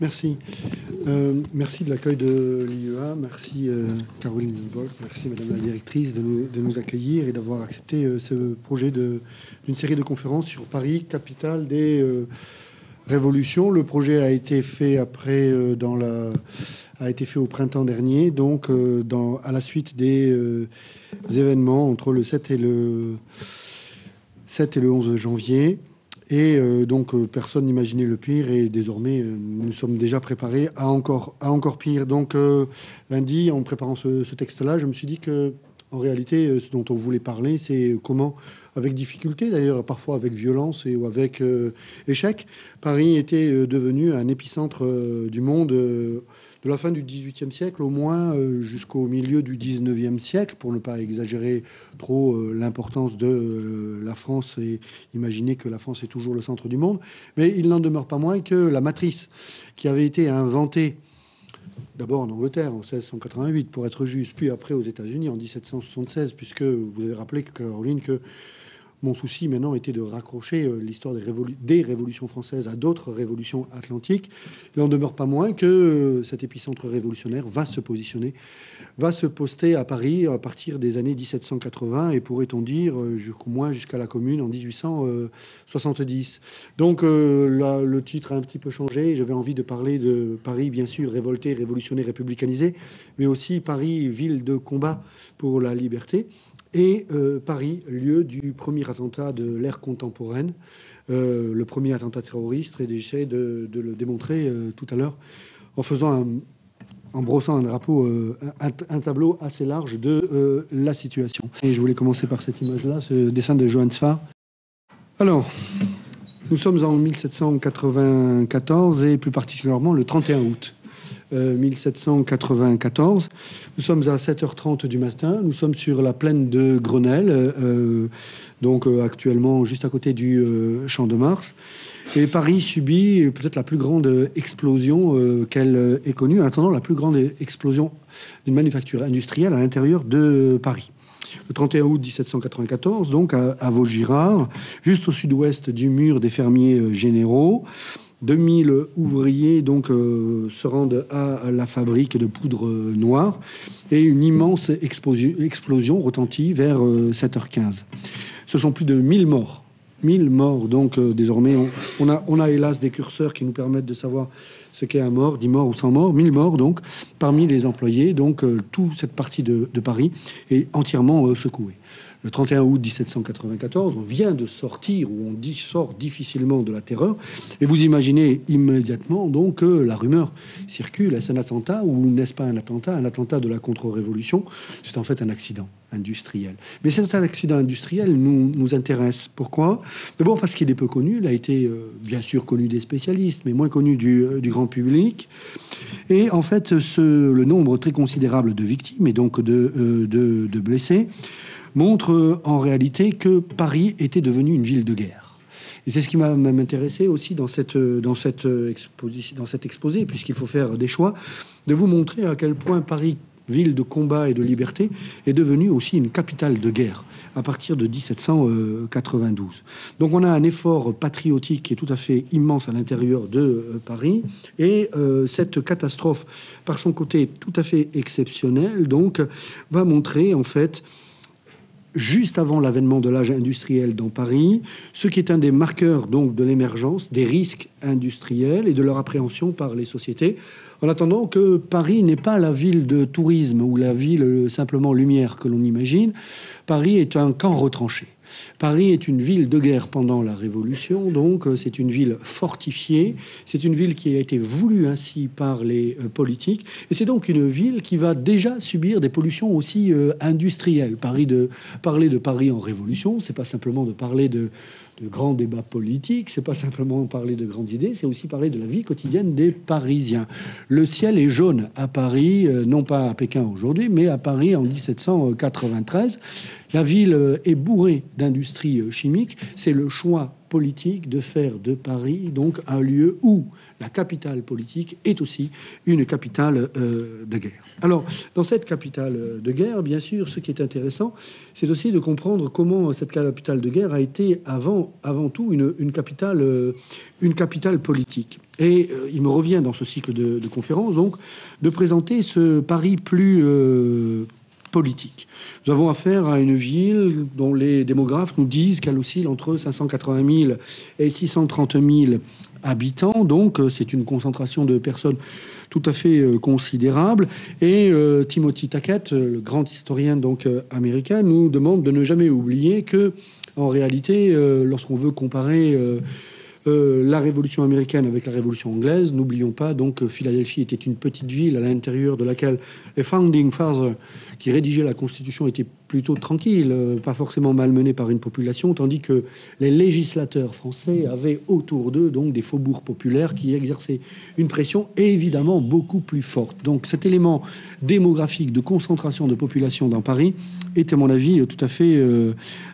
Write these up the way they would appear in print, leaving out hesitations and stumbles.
Merci. Merci de l'accueil de l'IEA. Merci Caroline Wolf. Merci Madame la Directrice de nous accueillir et d'avoir accepté ce projet d'une série de conférences sur Paris, capitale des révolutions. Le projet a été fait a été fait au printemps dernier, donc à la suite des événements entre le 7 et le 11 janvier. Et donc, personne n'imaginait le pire. Et désormais, nous sommes déjà préparés à encore pire. Donc, lundi, en préparant ce texte-là, je me suis dit que, en réalité, ce dont on voulait parler, c'est comment, avec difficulté d'ailleurs, parfois avec violence ou avec échec, Paris était devenu un épicentre du monde de la fin du XVIIIe siècle, au moins jusqu'au milieu du XIXe siècle, pour ne pas exagérer trop l'importance de la France et imaginer que la France est toujours le centre du monde. Mais il n'en demeure pas moins que la matrice qui avait été inventée d'abord en Angleterre en 1688, pour être juste, puis après aux États-Unis en 1776, puisque vous avez rappelé, Caroline, que mon souci maintenant était de raccrocher l'histoire des révolutions françaises à d'autres révolutions atlantiques. Il n'en demeure pas moins que cet épicentre révolutionnaire va se poster à Paris à partir des années 1780 et pourrait-on dire au moins jusqu'à la Commune en 1870. Donc le titre a un petit peu changé. J'avais envie de parler de Paris, bien sûr, révolté, révolutionné, républicanisé, mais aussi Paris, ville de combat pour la liberté. Et Paris, lieu du premier attentat de l'ère contemporaine, le premier attentat terroriste, et j'essaie de le démontrer tout à l'heure en brossant un tableau assez large de la situation. Et je voulais commencer par cette image-là, ce dessin de Johann Sfar. Alors, nous sommes en 1794 et plus particulièrement le 31 août. 1794. Nous sommes à 7h30 du matin. Nous sommes sur la plaine de Grenelle, donc actuellement juste à côté du Champ de Mars. Et Paris subit peut-être la plus grande explosion qu'elle ait connue, en attendant la plus grande explosion d'une manufacture industrielle à l'intérieur de Paris. Le 31 août 1794, donc à Vaugirard, juste au sud-ouest du mur des fermiers généraux. 2000 ouvriers donc se rendent à la fabrique de poudre noire et une immense explosion retentit vers 7h15. Ce sont plus de 1000 morts. 1000 morts, donc désormais on a hélas des curseurs qui nous permettent de savoir ce qu'est un mort, 10 morts ou 100 morts, 1000 morts donc parmi les employés. Donc toute cette partie de Paris est entièrement secouée. Le 31 août 1794, on vient de sortir, ou on sort difficilement de la terreur, et vous imaginez immédiatement donc que la rumeur circule, est-ce un attentat ou n'est-ce pas un attentat? Un attentat de la contre-révolution, c'est en fait un accident industriel. Mais cet accident industriel nous intéresse. Pourquoi? D'abord parce qu'il est peu connu, il a été bien sûr connu des spécialistes, mais moins connu du grand public. Et en fait, le nombre très considérable de victimes et donc de blessés montre en réalité que Paris était devenu une ville de guerre. Et c'est ce qui m'a intéressé aussi dans cet exposé, puisqu'il faut faire des choix, de vous montrer à quel point Paris, ville de combat et de liberté, est devenue aussi une capitale de guerre à partir de 1792. Donc on a un effort patriotique qui est tout à fait immense à l'intérieur de Paris, et cette catastrophe, par son côté tout à fait exceptionnel, donc va montrer en fait, juste avant l'avènement de l'âge industriel dans Paris, ce qui est un des marqueurs donc de l'émergence des risques industriels et de leur appréhension par les sociétés, en attendant que Paris n'est pas la ville de tourisme ou la ville simplement lumière que l'on imagine. Paris est un camp retranché. Paris est une ville de guerre pendant la Révolution, donc c'est une ville fortifiée, c'est une ville qui a été voulue ainsi par les politiques, et c'est donc une ville qui va déjà subir des pollutions aussi industrielles. Parler de Paris en Révolution, c'est pas simplement de parler de grands débats politiques, c'est pas simplement parler de grandes idées, c'est aussi parler de la vie quotidienne des Parisiens. Le ciel est jaune à Paris, non pas à Pékin aujourd'hui, mais à Paris en 1793. La ville est bourrée d'industries chimiques. C'est le choix politique de faire de Paris donc un lieu où la capitale politique est aussi une capitale de guerre. Alors, dans cette capitale de guerre, bien sûr, ce qui est intéressant, c'est aussi de comprendre comment cette capitale de guerre a été avant tout une capitale politique. Et il me revient dans ce cycle de conférences, donc, de présenter ce Paris plus politique. Nous avons affaire à une ville dont les démographes nous disent qu'elle oscille entre 580 000 et 630 000 habitants. Donc, c'est une concentration de personnes tout à fait considérable. Et Timothy Tackett, le grand historien donc américain, nous demande de ne jamais oublier que, en réalité, lorsqu'on veut comparer la Révolution américaine avec la Révolution anglaise, n'oublions pas donc que Philadelphie était une petite ville à l'intérieur de laquelle les Founding Fathers, qui rédigeaient la Constitution, étaient plutôt tranquilles, pas forcément malmenés par une population, tandis que les législateurs français avaient autour d'eux donc des faubourgs populaires qui exerçaient une pression évidemment beaucoup plus forte. Donc cet élément démographique de concentration de population dans Paris est, à mon avis, tout à fait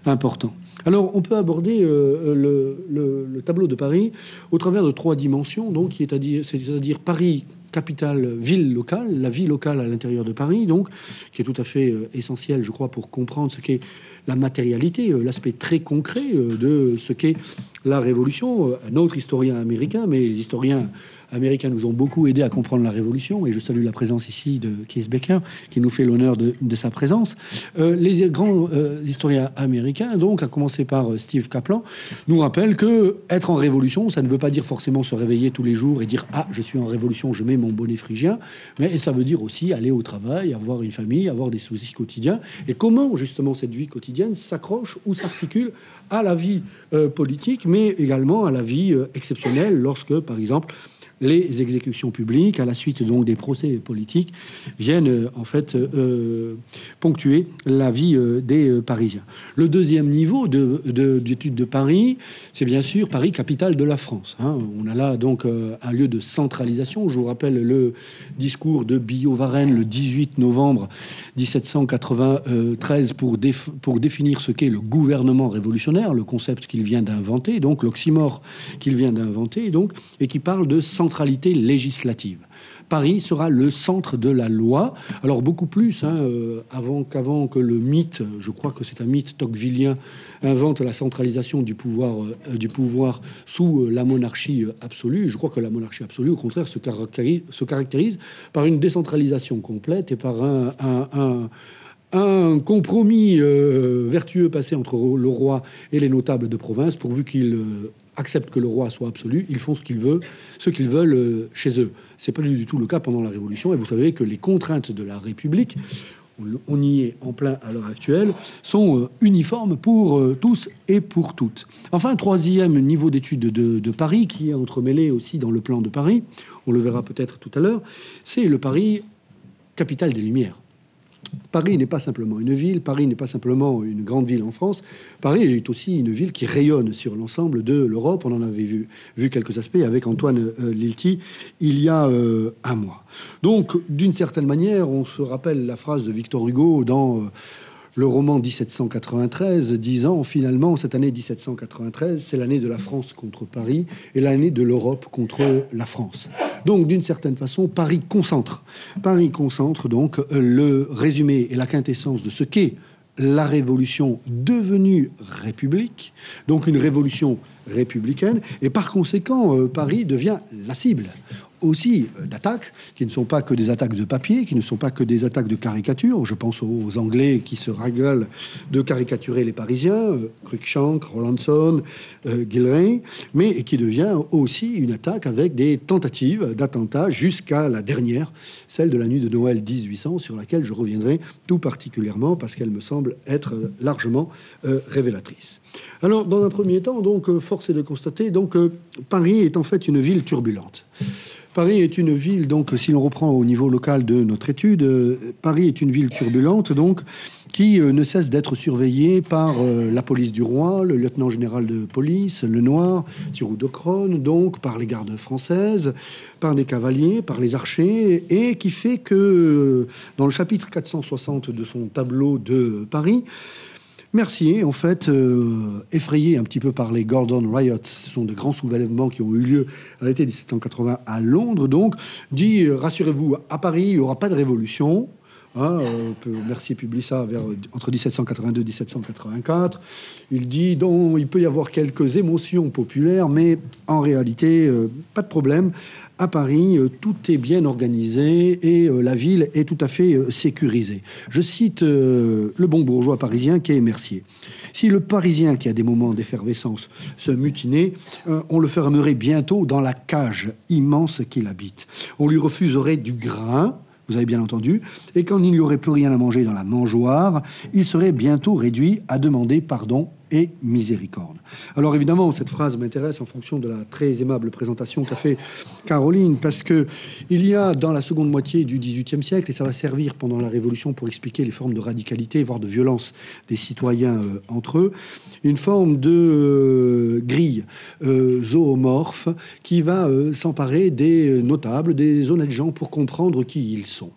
important. Alors, on peut aborder le tableau de Paris au travers de 3 dimensions, donc, c'est-à-dire Paris, capitale, ville locale, la vie locale à l'intérieur de Paris, donc, qui est tout à fait essentiel, je crois, pour comprendre ce qu'est la matérialité, l'aspect très concret de ce qu'est la Révolution. Un autre historien américain, mais les historiens américains nous ont beaucoup aidé à comprendre la Révolution, et je salue la présence ici de Keith Becker, qui nous fait l'honneur de sa présence. Les grands historiens américains, donc, à commencer par Steve Kaplan, nous rappellent que être en révolution, ça ne veut pas dire forcément se réveiller tous les jours et dire « Ah, je suis en révolution, je mets mon bonnet phrygien », mais ça veut dire aussi aller au travail, avoir une famille, avoir des soucis quotidiens, et comment, justement, cette vie quotidienne s'accroche ou s'articule à la vie politique, mais également à la vie exceptionnelle lorsque, par exemple, les exécutions publiques, à la suite donc des procès politiques, viennent en fait ponctuer la vie des Parisiens. Le deuxième niveau d'étude de Paris, c'est bien sûr Paris, capitale de la France. On a là donc un lieu de centralisation. Je vous rappelle le discours de Billaud-Varenne le 18 novembre 1793 pour définir ce qu'est le gouvernement révolutionnaire, le concept qu'il vient d'inventer, donc l'oxymore qu'il vient d'inventer, donc, et qui parle de centralité législative. Paris sera le centre de la loi. Alors beaucoup plus, avant que le mythe, je crois que c'est un mythe tocquevillien, invente la centralisation du pouvoir sous la monarchie absolue. Je crois que la monarchie absolue, au contraire, se caractérise par une décentralisation complète et par un compromis vertueux passé entre le roi et les notables de province, pourvu qu'ils acceptent que le roi soit absolu, ils font ce qu'ils veulent chez eux. C'est pas du tout le cas pendant la Révolution, et vous savez que les contraintes de la République, on y est en plein à l'heure actuelle, sont uniformes pour tous et pour toutes. Enfin, troisième niveau d'étude de Paris, qui est entremêlé aussi dans le plan de Paris, on le verra peut-être tout à l'heure, c'est le Paris, capitale des Lumières. Paris n'est pas simplement une ville, Paris n'est pas simplement une grande ville en France, Paris est aussi une ville qui rayonne sur l'ensemble de l'Europe. On en avait vu quelques aspects avec Antoine Lilti il y a un mois. Donc, d'une certaine manière, on se rappelle la phrase de Victor Hugo dans le roman 1793, disant finalement, cette année 1793, c'est l'année de la France contre Paris et l'année de l'Europe contre la France. Donc, d'une certaine façon, Paris concentre donc le résumé et la quintessence de ce qu'est la révolution devenue république, donc une révolution républicaine, et par conséquent, Paris devient la cible aussi d'attaques qui ne sont pas que des attaques de papier, qui ne sont pas que des attaques de caricature. Je pense aux Anglais qui se régalent de caricaturer les Parisiens, Cruikshank, Rawlinson, Gilray, mais qui devient aussi une attaque avec des tentatives d'attentats jusqu'à la dernière, celle de la nuit de Noël 1800, sur laquelle je reviendrai tout particulièrement parce qu'elle me semble être largement révélatrice. Alors, dans un premier temps, donc, force est de constater donc Paris est en fait une ville turbulente. Paris est une ville, donc, si l'on reprend au niveau local de notre étude, Paris est une ville turbulente, donc, qui ne cesse d'être surveillée par la police du roi, le lieutenant général de police, le Noir, Thiroux de Crosne, donc, par les gardes françaises, par des cavaliers, par les archers, et qui fait que, dans le chapitre 460 de son tableau de Paris, Mercier, en fait, effrayé un petit peu par les Gordon Riots, ce sont de grands soulèvements qui ont eu lieu à l'été 1780 à Londres, donc, dit, rassurez-vous, à Paris, il n'y aura pas de révolution. Mercier publie ça entre 1782 et 1784. Il dit donc il peut y avoir quelques émotions populaires, mais en réalité, pas de problème. À Paris, tout est bien organisé et la ville est tout à fait sécurisée. Je cite le bon bourgeois parisien qui est Mercier. Si le Parisien, qui a des moments d'effervescence, se mutinait, on le fermerait bientôt dans la cage immense qu'il habite. On lui refuserait du grain, vous avez bien entendu, et quand il n'y aurait plus rien à manger dans la mangeoire, il serait bientôt réduit à demander pardon et miséricorde. Alors évidemment, cette phrase m'intéresse en fonction de la très aimable présentation qu'a fait Caroline, parce que il y a dans la seconde moitié du XVIIIe siècle, et ça va servir pendant la Révolution pour expliquer les formes de radicalité, voire de violence des citoyens entre eux, une forme de grille zoomorphe qui va s'emparer des notables, des honnêtes gens pour comprendre qui ils sont.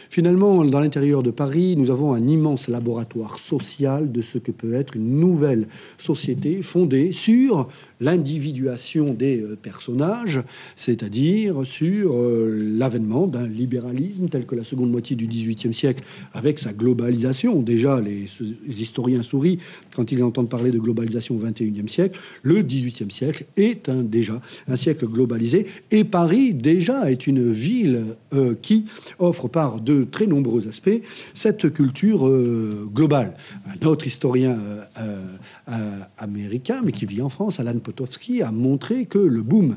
Finalement, dans l'intérieur de Paris, nous avons un immense laboratoire social de ce que peut être une nouvelle société fondée sur l'individuation des personnages, c'est-à-dire sur l'avènement d'un libéralisme tel que la seconde moitié du XVIIIe siècle, avec sa globalisation. Déjà, les historiens sourient quand ils entendent parler de globalisation au XXIe siècle. Le XVIIIe siècle est déjà un siècle globalisé, et Paris, déjà, est une ville qui offre par de très nombreux aspects cette culture globale. Un autre historien américain, mais qui vit en France, Alan Potofsky, a montré que le boom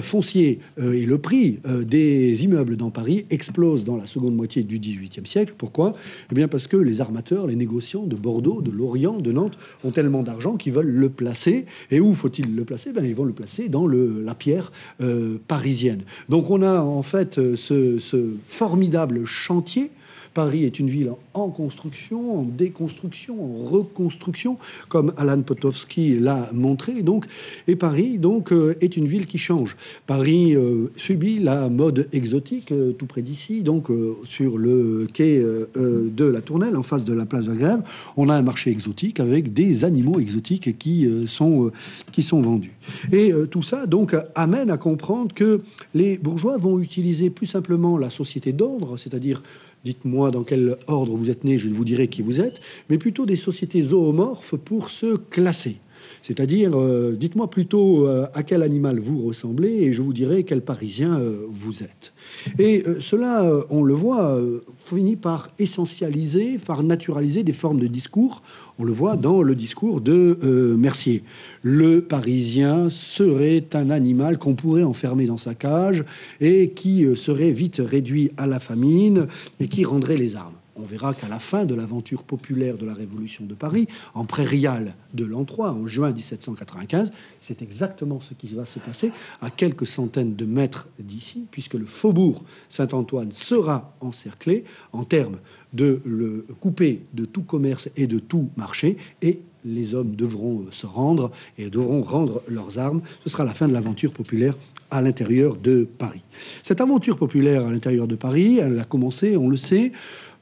foncier et le prix des immeubles dans Paris explosent dans la seconde moitié du XVIIIe siècle. Pourquoi? Eh bien parce que les armateurs, les négociants de Bordeaux, de Lorient, de Nantes ont tellement d'argent qu'ils veulent le placer. Et où faut-il le placer? Ben, ils vont le placer dans la pierre parisienne. Donc on a en fait ce formidable chantier. Paris est une ville en construction, en déconstruction, en reconstruction, comme Alan Potofsky l'a montré. Donc, et Paris donc est une ville qui change. Paris subit la mode exotique tout près d'ici, donc sur le quai de la Tournelle, en face de la place de la Grève, on a un marché exotique avec des animaux exotiques qui sont vendus. Et tout ça donc amène à comprendre que les bourgeois vont utiliser plus simplement la société d'ordre, c'est-à-dire dites-moi dans quel ordre vous êtes né, je vous dirai qui vous êtes, mais plutôt des sociétés zoomorphes pour se classer. C'est-à-dire, dites-moi plutôt à quel animal vous ressemblez et je vous dirai quel Parisien vous êtes. Et cela, on le voit, finit par essentialiser, par naturaliser des formes de discours. On le voit dans le discours de Mercier. Le Parisien serait un animal qu'on pourrait enfermer dans sa cage et qui serait vite réduit à la famine et qui rendrait les armes. On verra qu'à la fin de l'aventure populaire de la Révolution de Paris, en prairial de l'an 3, en juin 1795, c'est exactement ce qui va se passer à quelques centaines de mètres d'ici, puisque le faubourg Saint-Antoine sera encerclé en termes de le couper de tout commerce et de tout marché, et les hommes devront se rendre et devront rendre leurs armes. Ce sera la fin de l'aventure populaire à l'intérieur de Paris. Cette aventure populaire à l'intérieur de Paris, elle a commencé, on le sait,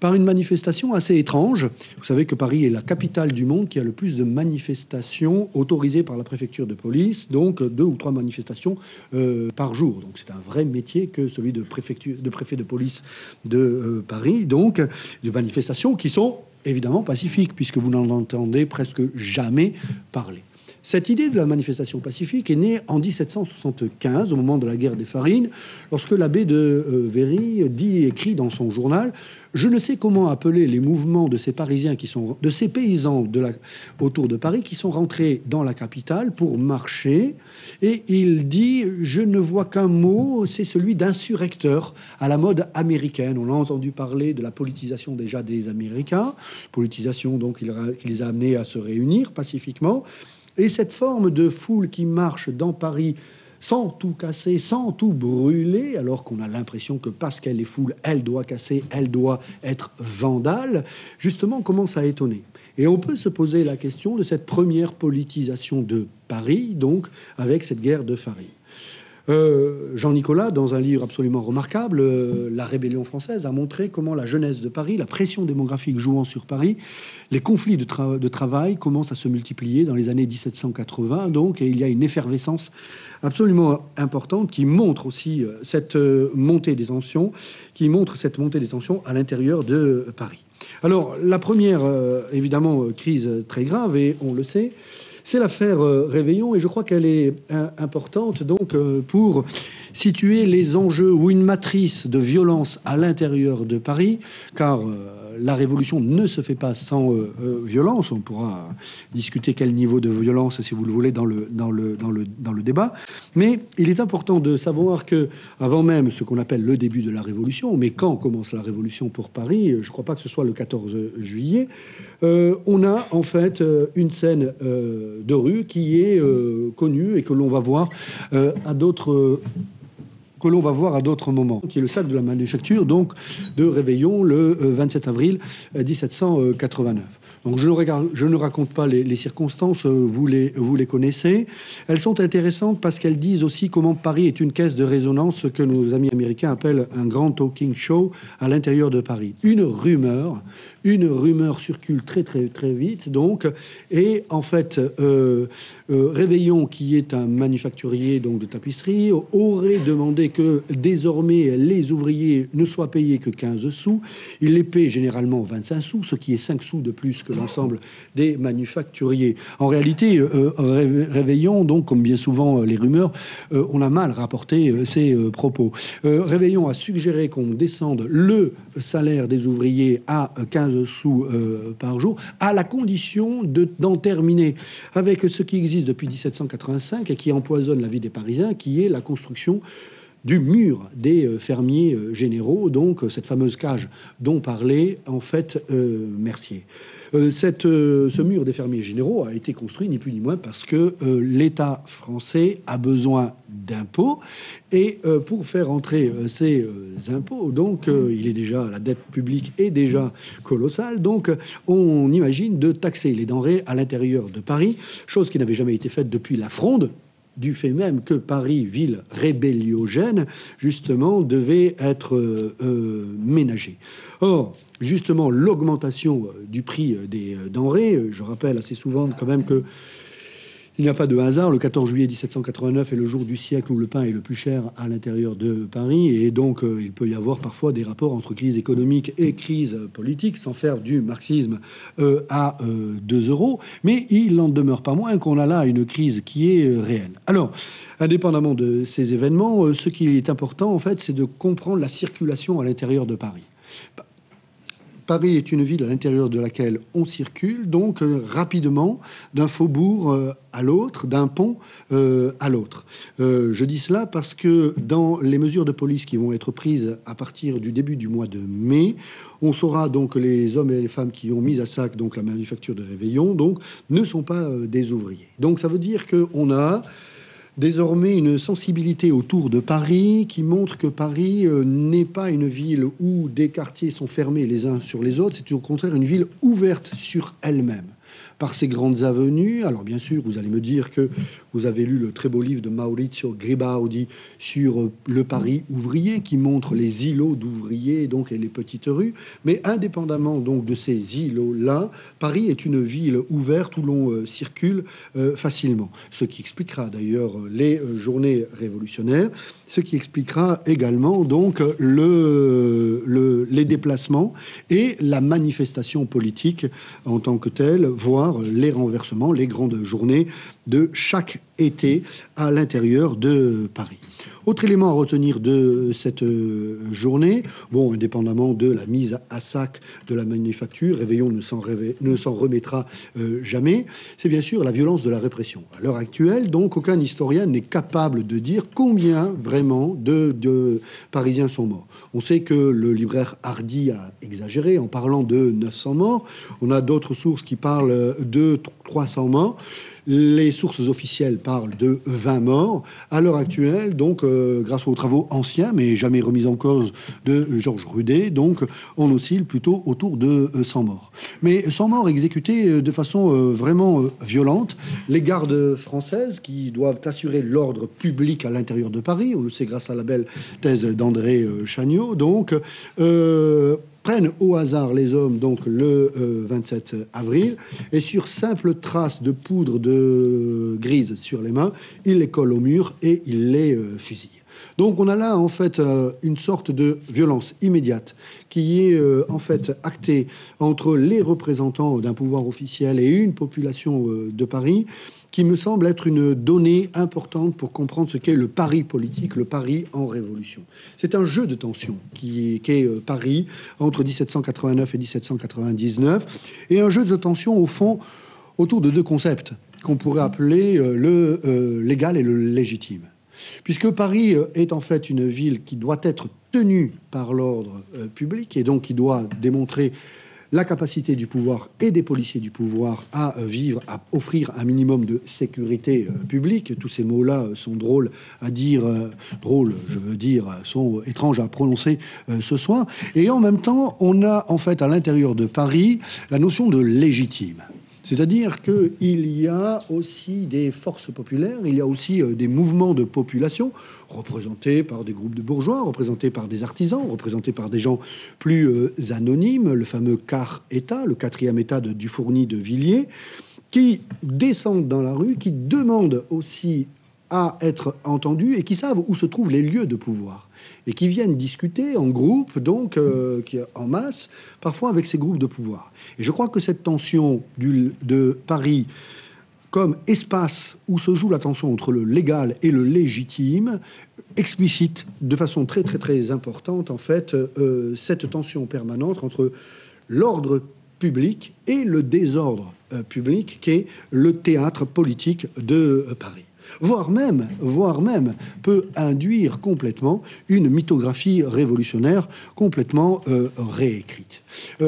par une manifestation assez étrange. Vous savez que Paris est la capitale du monde qui a le plus de manifestations autorisées par la préfecture de police, donc 2 ou 3 manifestations par jour. Donc c'est un vrai métier que celui de préfet de police de Paris, donc de manifestations qui sont évidemment pacifiques, puisque vous n'en entendez presque jamais parler. Cette idée de la manifestation pacifique est née en 1775, au moment de la guerre des Farines, lorsque l'abbé de Véry écrit dans son journal « Je ne sais comment appeler les mouvements de ces Parisiens de ces paysans autour de Paris qui sont rentrés dans la capitale pour marcher. » Et il dit « Je ne vois qu'un mot, c'est celui d'insurrecteur à la mode américaine. » On a entendu parler de la politisation déjà des Américains, politisation donc qui les a amenés à se réunir pacifiquement. Et cette forme de foule qui marche dans Paris sans tout casser, sans tout brûler, alors qu'on a l'impression que parce qu'elle est foule, elle doit casser, elle doit être vandale, justement commence à étonner. Et on peut se poser la question de cette première politisation de Paris, donc avec cette guerre de Farine. Jean-Nicolas, dans un livre absolument remarquable, La Rébellion française, a montré comment la jeunesse de Paris, la pression démographique jouant sur Paris, les conflits de travail commencent à se multiplier dans les années 1780, donc, et il y a une effervescence absolument importante qui montre aussi cette montée des tensions, à l'intérieur de Paris. Alors, la première, évidemment, crise très grave, et on le sait, c'est l'affaire Réveillon, et je crois qu'elle est importante donc pour situer les enjeux ou une matrice de violence à l'intérieur de Paris, car la révolution ne se fait pas sans violence. On pourra discuter quel niveau de violence, si vous le voulez, dans le débat. Mais il est important de savoir que, avant même ce qu'on appelle le début de la révolution, mais quand commence la révolution pour Paris, je ne crois pas que ce soit le 14 juillet, on a en fait une scène de rue qui est connue et que l'on va voir à d'autres moments, qui est le sac de la manufacture, donc de Réveillon, le 27 avril 1789. Donc je ne raconte pas les circonstances, vous les connaissez. Elles sont intéressantes parce qu'elles disent aussi comment Paris est une caisse de résonance, ce que nos amis américains appellent un grand talking show à l'intérieur de Paris. Une rumeur circule très vite, donc, et en fait, Réveillon, qui est un manufacturier donc de tapisserie, aurait demandé que désormais les ouvriers ne soient payés que 15 sous. Il les paie généralement 25 sous, ce qui est 5 sous de plus que l'ensemble des manufacturiers. En réalité, Réveillon, donc, comme bien souvent les rumeurs, on a mal rapporté ces propos. Réveillon a suggéré qu'on descende le salaire des ouvriers à 15 sous par jour, à la condition d'en terminer avec ce qui existe depuis 1785 et qui empoisonne la vie des Parisiens, qui est la construction du mur des fermiers généraux, donc cette fameuse cage dont parlait en fait Mercier. Ce mur des fermiers généraux a été construit ni plus ni moins parce que l'État français a besoin d'impôts, et pour faire entrer ces impôts, donc la dette publique est déjà colossale, donc on imagine de taxer les denrées à l'intérieur de Paris, chose qui n'avait jamais été faite depuis la Fronde, du fait même que Paris, ville rébelliogène, justement, devait être ménagée. Or, justement, l'augmentation du prix des denrées, je rappelle assez souvent quand même que il n'y a pas de hasard. Le 14 juillet 1789 est le jour du siècle où le pain est le plus cher à l'intérieur de Paris. Et donc, il peut y avoir parfois des rapports entre crise économique et crise politique, sans faire du marxisme à 2 euros. Mais il n'en demeure pas moins qu'on a là une crise qui est réelle. Alors, indépendamment de ces événements, ce qui est important, en fait, c'est de comprendre la circulation à l'intérieur de Paris. Paris est une ville à l'intérieur de laquelle on circule, donc rapidement, d'un faubourg à l'autre, d'un pont à l'autre. Je dis cela parce que dans les mesures de police qui vont être prises à partir du début du mois de mai, on saura donc que les hommes et les femmes qui ont mis à sac donc la manufacture de Réveillon donc, ne sont pas des ouvriers. Donc ça veut dire qu'on a désormais une sensibilité autour de Paris qui montre que Paris n'est pas une ville où des quartiers sont fermés les uns sur les autres, c'est au contraire une ville ouverte sur elle-même par ses grandes avenues. Alors bien sûr, vous allez me dire que vous avez lu le très beau livre de Maurizio Gribaldi sur le Paris ouvrier qui montre les îlots d'ouvriers donc et les petites rues. Mais indépendamment donc de ces îlots-là, Paris est une ville ouverte où l'on circule facilement. Ce qui expliquera d'ailleurs les journées révolutionnaires, ce qui expliquera également donc les déplacements et la manifestation politique en tant que telle, voire les renversements, les grandes journées de chaque été à l'intérieur de Paris. Autre élément à retenir de cette journée, bon, indépendamment de la mise à sac de la manufacture, Réveillon ne s'en remettra jamais, c'est bien sûr la violence de la répression. À l'heure actuelle, donc, aucun historien n'est capable de dire combien vraiment de Parisiens sont morts. On sait que le libraire Hardy a exagéré en parlant de 900 morts. On a d'autres sources qui parlent de 300 morts. Les sources officielles parlent de 20 morts. À l'heure actuelle, donc, grâce aux travaux anciens, mais jamais remis en cause, de Georges Rudet, donc, on oscille plutôt autour de 100 morts. Mais 100 morts exécutés de façon vraiment violente. Les gardes françaises, qui doivent assurer l'ordre public à l'intérieur de Paris, on le sait grâce à la belle thèse d'André Chagnon, donc, prennent au hasard les hommes donc le 27 avril et sur simple trace de poudre de grise sur les mains, ils les collent au mur et ils les fusillent. Donc on a là en fait une sorte de violence immédiate qui est en fait actée entre les représentants d'un pouvoir officiel et une population de Paris, qui me semble être une donnée importante pour comprendre ce qu'est le Paris politique, le Paris en révolution. C'est un jeu de tension qu'est Paris entre 1789 et 1799, et un jeu de tension au fond autour de deux concepts qu'on pourrait appeler le légal et le légitime. Puisque Paris est en fait une ville qui doit être tenue par l'ordre public et donc qui doit démontrer la capacité du pouvoir et des policiers du pouvoir à vivre, à offrir un minimum de sécurité publique. Tous ces mots-là sont drôles à dire, drôles, je veux dire, sont étranges à prononcer ce soir. Et en même temps, on a en fait à l'intérieur de Paris la notion de légitime. C'est-à-dire qu'il y a aussi des forces populaires, il y a aussi des mouvements de population représentés par des groupes de bourgeois, représentés par des artisans, représentés par des gens plus anonymes, le fameux quart-État, le quatrième État du Fourni de Villiers, qui descendent dans la rue, qui demandent aussi à être entendus et qui savent où se trouvent les lieux de pouvoir et qui viennent discuter en groupe, donc en masse, parfois avec ces groupes de pouvoir. Et je crois que cette tension de Paris comme espace où se joue la tension entre le légal et le légitime explicite de façon très très très importante en fait cette tension permanente entre l'ordre public et le désordre public qu'est le théâtre politique de Paris. Voire même peut induire complètement une mythographie révolutionnaire complètement réécrite.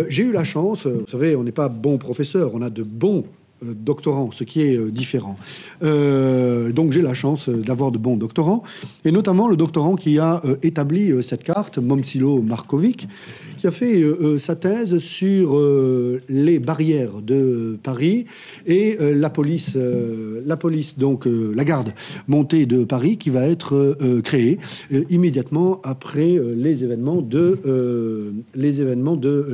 J'ai eu la chance, vous savez, on n'est pas bon professeur, on a de bons doctorants, ce qui est différent. Donc j'ai la chance d'avoir de bons doctorants, et notamment le doctorant qui a établi cette carte, Momcilo Markovic, qui a fait sa thèse sur les barrières de Paris et la police, donc la garde montée de Paris, qui va être créée immédiatement après les événements de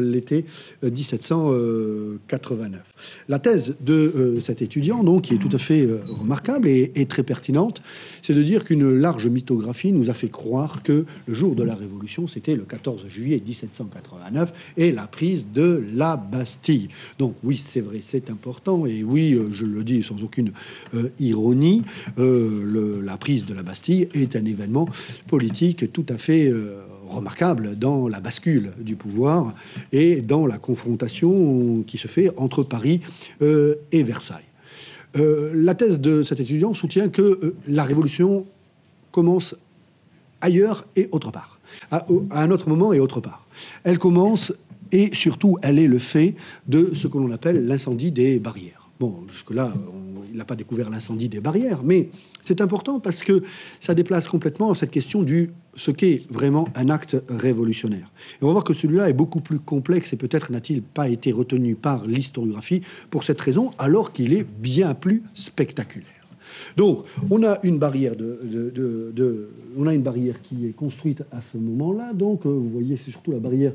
l'été 1789. La thèse de cet étudiant, donc, qui est tout à fait remarquable et très pertinente, c'est de dire qu'une large mythographie nous a fait croire que le jour de la Révolution, c'était le 14 juillet 1789 et la prise de la Bastille. Donc oui, c'est vrai, c'est important, et oui, je le dis sans aucune ironie, la prise de la Bastille est un événement politique tout à fait remarquable dans la bascule du pouvoir et dans la confrontation qui se fait entre Paris et Versailles. La thèse de cet étudiant soutient que la Révolution commence ailleurs et autre part, à un autre moment et autre part. Elle commence, et surtout, elle est le fait de ce que l'on appelle l'incendie des barrières. Bon, jusque-là, il n'a pas découvert l'incendie des barrières, mais c'est important parce que ça déplace complètement cette question du ce qu'est vraiment un acte révolutionnaire. Et on va voir que celui-là est beaucoup plus complexe et peut-être n'a-t-il pas été retenu par l'historiographie pour cette raison, alors qu'il est bien plus spectaculaire. Donc, on a une barrière on a une barrière qui est construite à ce moment-là. Donc, vous voyez, c'est surtout la barrière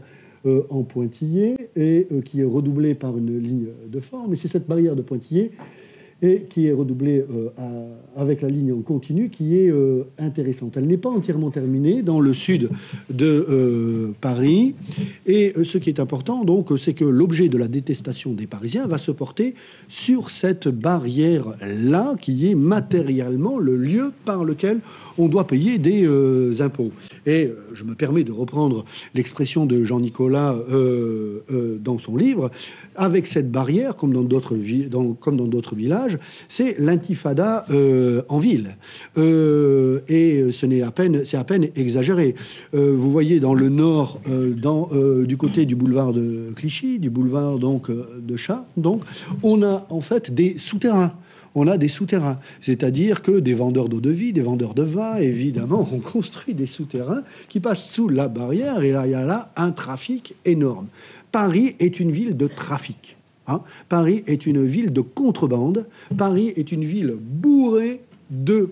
en pointillé et qui est redoublée par une ligne de forme. Et c'est cette barrière de pointillé et qui est redoublée avec la ligne en continu qui est intéressante. Elle n'est pas entièrement terminée dans le sud de Paris. Et ce qui est important, donc, c'est que l'objet de la détestation des Parisiens va se porter sur cette barrière-là, qui est matériellement le lieu par lequel on doit payer des impôts. Et je me permets de reprendre l'expression de Jean Nicolas dans son livre. Avec cette barrière, comme dans d'autres villages, c'est l'intifada en ville. Et c'est à peine exagéré. Vous voyez dans le nord, du côté du boulevard de Clichy, du boulevard donc de Chat, donc on a en fait des souterrains. on a des souterrains. C'est-à-dire que des vendeurs d'eau-de-vie, des vendeurs de vin, évidemment, ont construit des souterrains qui passent sous la barrière, et là, il y a là un trafic énorme. Paris est une ville de trafic. Hein. Paris est une ville de contrebande. Paris est une ville bourrée de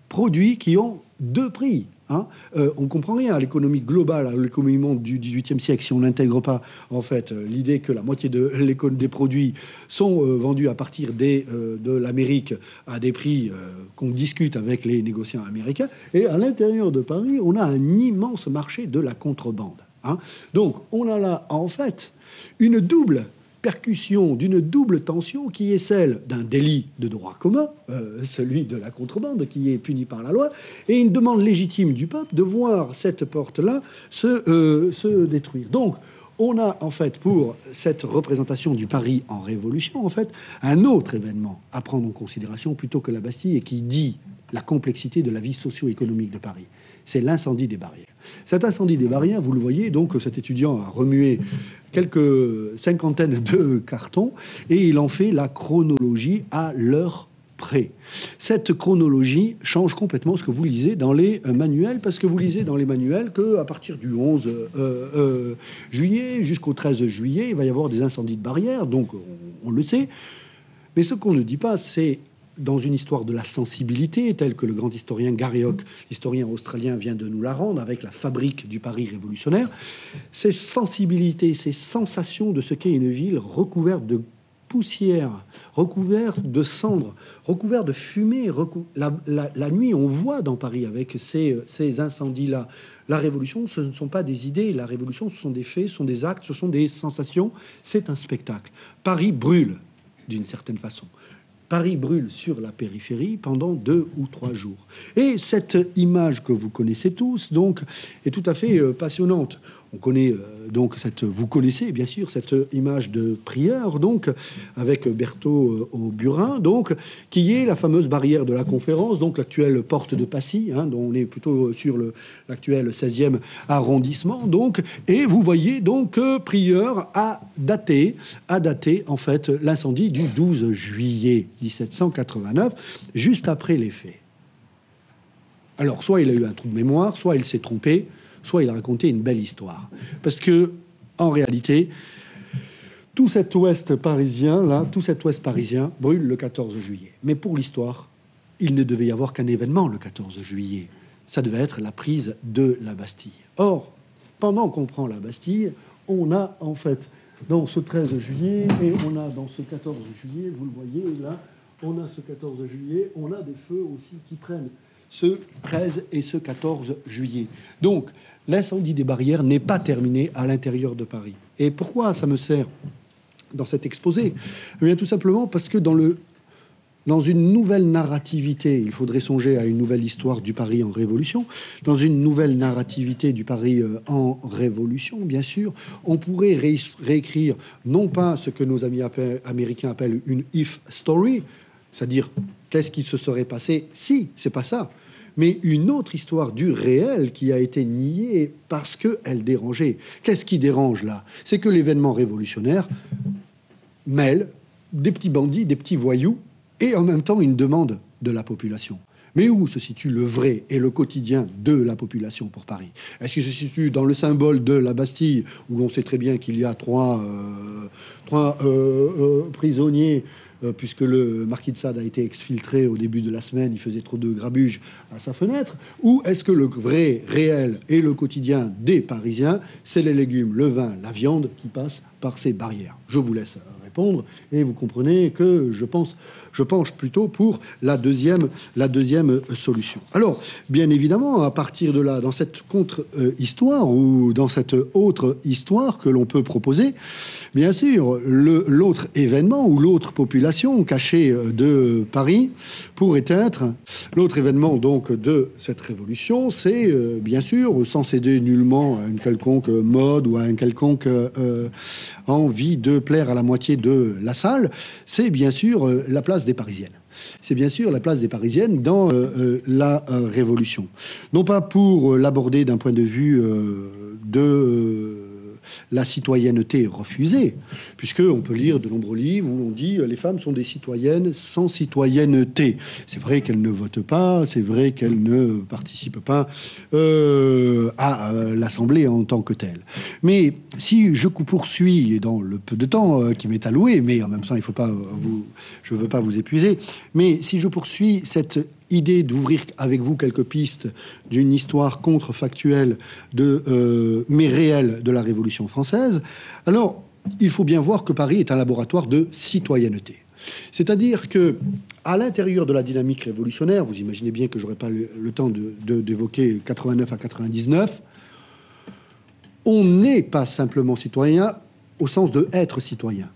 produits qui ont deux prix. Hein. On ne comprend rien à l'économie globale, à l'économie monde du XVIIIe siècle, si on n'intègre pas en fait l'idée que la moitié des produits sont vendus à partir de l'Amérique à des prix qu'on discute avec les négociants américains. Et à l'intérieur de Paris, on a un immense marché de la contrebande. Hein. Donc on a là en fait une double percussion, d'une double tension qui est celle d'un délit de droit commun, celui de la contrebande qui est puni par la loi, et une demande légitime du peuple de voir cette porte-là se détruire. Donc, on a en fait pour cette représentation du Paris en révolution, en fait, un autre événement à prendre en considération plutôt que la Bastille et qui dit la complexité de la vie socio-économique de Paris. C'est l'incendie des barrières. Cet incendie des barrières, vous le voyez, donc cet étudiant a remué quelques cinquantaines de cartons et il en fait la chronologie à l'heure près. Cette chronologie change complètement ce que vous lisez dans les manuels, parce que vous lisez dans les manuels qu'à partir du 11 juillet jusqu'au 13 juillet, il va y avoir des incendies de barrières, donc on le sait. Mais ce qu'on ne dit pas, c'est dans une histoire de la sensibilité, telle que le grand historien Garriock, historien australien, vient de nous la rendre, avec la fabrique du Paris révolutionnaire, ces sensibilités, ces sensations de ce qu'est une ville recouverte de poussière, recouverte de cendres, recouverte de fumée. La nuit, on voit dans Paris, avec ces incendies-là, la révolution, ce ne sont pas des idées, la révolution, ce sont des faits, ce sont des actes, ce sont des sensations, c'est un spectacle. Paris brûle, d'une certaine façon. Paris brûle sur la périphérie pendant 2 ou 3 jours. Et cette image que vous connaissez tous, donc, est tout à fait passionnante. On connaît vous connaissez bien sûr cette image de prieur, donc, avec Berthaud au burin, donc, qui est la fameuse barrière de la Conférence, donc l'actuelle porte de Passy, hein, dont on est plutôt sur l'actuel 16e arrondissement, donc, et vous voyez donc que Prieur a daté en fait l'incendie du 12 juillet 1789, juste après les faits. Alors, soit il a eu un trou de mémoire, soit il s'est trompé, soit il a raconté une belle histoire. Parce que, en réalité, tout cet ouest parisien brûle le 14 juillet. Mais pour l'histoire, il ne devait y avoir qu'un événement le 14 juillet. Ça devait être la prise de la Bastille. Or, pendant qu'on prend la Bastille, on a en fait, dans ce 13 juillet, et on a dans ce 14 juillet, vous le voyez là, on a ce 14 juillet, on a des feux aussi qui prennent ce 13 et ce 14 juillet. Donc, l'incendie des barrières n'est pas terminé à l'intérieur de Paris. Et pourquoi ça me sert dans cet exposé ? Eh bien, tout simplement parce que dans une nouvelle narrativité, il faudrait songer à une nouvelle histoire du Paris en révolution, dans une nouvelle narrativité du Paris en révolution, bien sûr, on pourrait réécrire non pas ce que nos amis américains appellent une if story, c'est-à-dire qu'est-ce qui se serait passé si, c'est pas ça, mais une autre histoire du réel qui a été niée parce qu'elle dérangeait. Qu'est-ce qui dérange là ? C'est que l'événement révolutionnaire mêle des petits bandits, des petits voyous, et en même temps une demande de la population. Mais où se situe le vrai et le quotidien de la population pour Paris ? Est-ce qu'il se situe dans le symbole de la Bastille, où l'on sait très bien qu'il y a trois prisonniers, puisque le marquis de Sade a été exfiltré au début de la semaine, il faisait trop de grabuge à sa fenêtre, ou est-ce que le vrai, réel et le quotidien des Parisiens, c'est les légumes, le vin, la viande qui passent par ces barrières ? Je vous laisse répondre, et vous comprenez que je penche plutôt pour la deuxième solution. Alors, bien évidemment, à partir de là, dans cette contre-histoire ou dans cette autre histoire que l'on peut proposer, bien sûr, l'autre événement ou l'autre population cachée de Paris pourrait être l'autre événement donc de cette révolution, c'est bien sûr, sans céder nullement à une quelconque mode ou à une quelconque envie de plaire à la moitié de la salle, c'est bien sûr la place des Parisiennes. C'est bien sûr la place des Parisiennes dans la Révolution. Non pas pour l'aborder d'un point de vue la citoyenneté refusée, puisqu'on peut lire de nombreux livres où on dit les femmes sont des citoyennes sans citoyenneté. C'est vrai qu'elles ne votent pas, c'est vrai qu'elles ne participent pas à l'Assemblée en tant que telle. Mais si je poursuis, dans le peu de temps qui m'est alloué, mais en même temps, je ne veux pas vous épuiser, mais si je poursuis cette idée d'ouvrir avec vous quelques pistes d'une histoire contrefactuelle mais réelle de la Révolution française, alors il faut bien voir que Paris est un laboratoire de citoyenneté. C'est-à-dire que à l'intérieur de la dynamique révolutionnaire, vous imaginez bien que je n'aurai pas le temps d'évoquer 89 à 99, on n'est pas simplement citoyen au sens de être citoyen.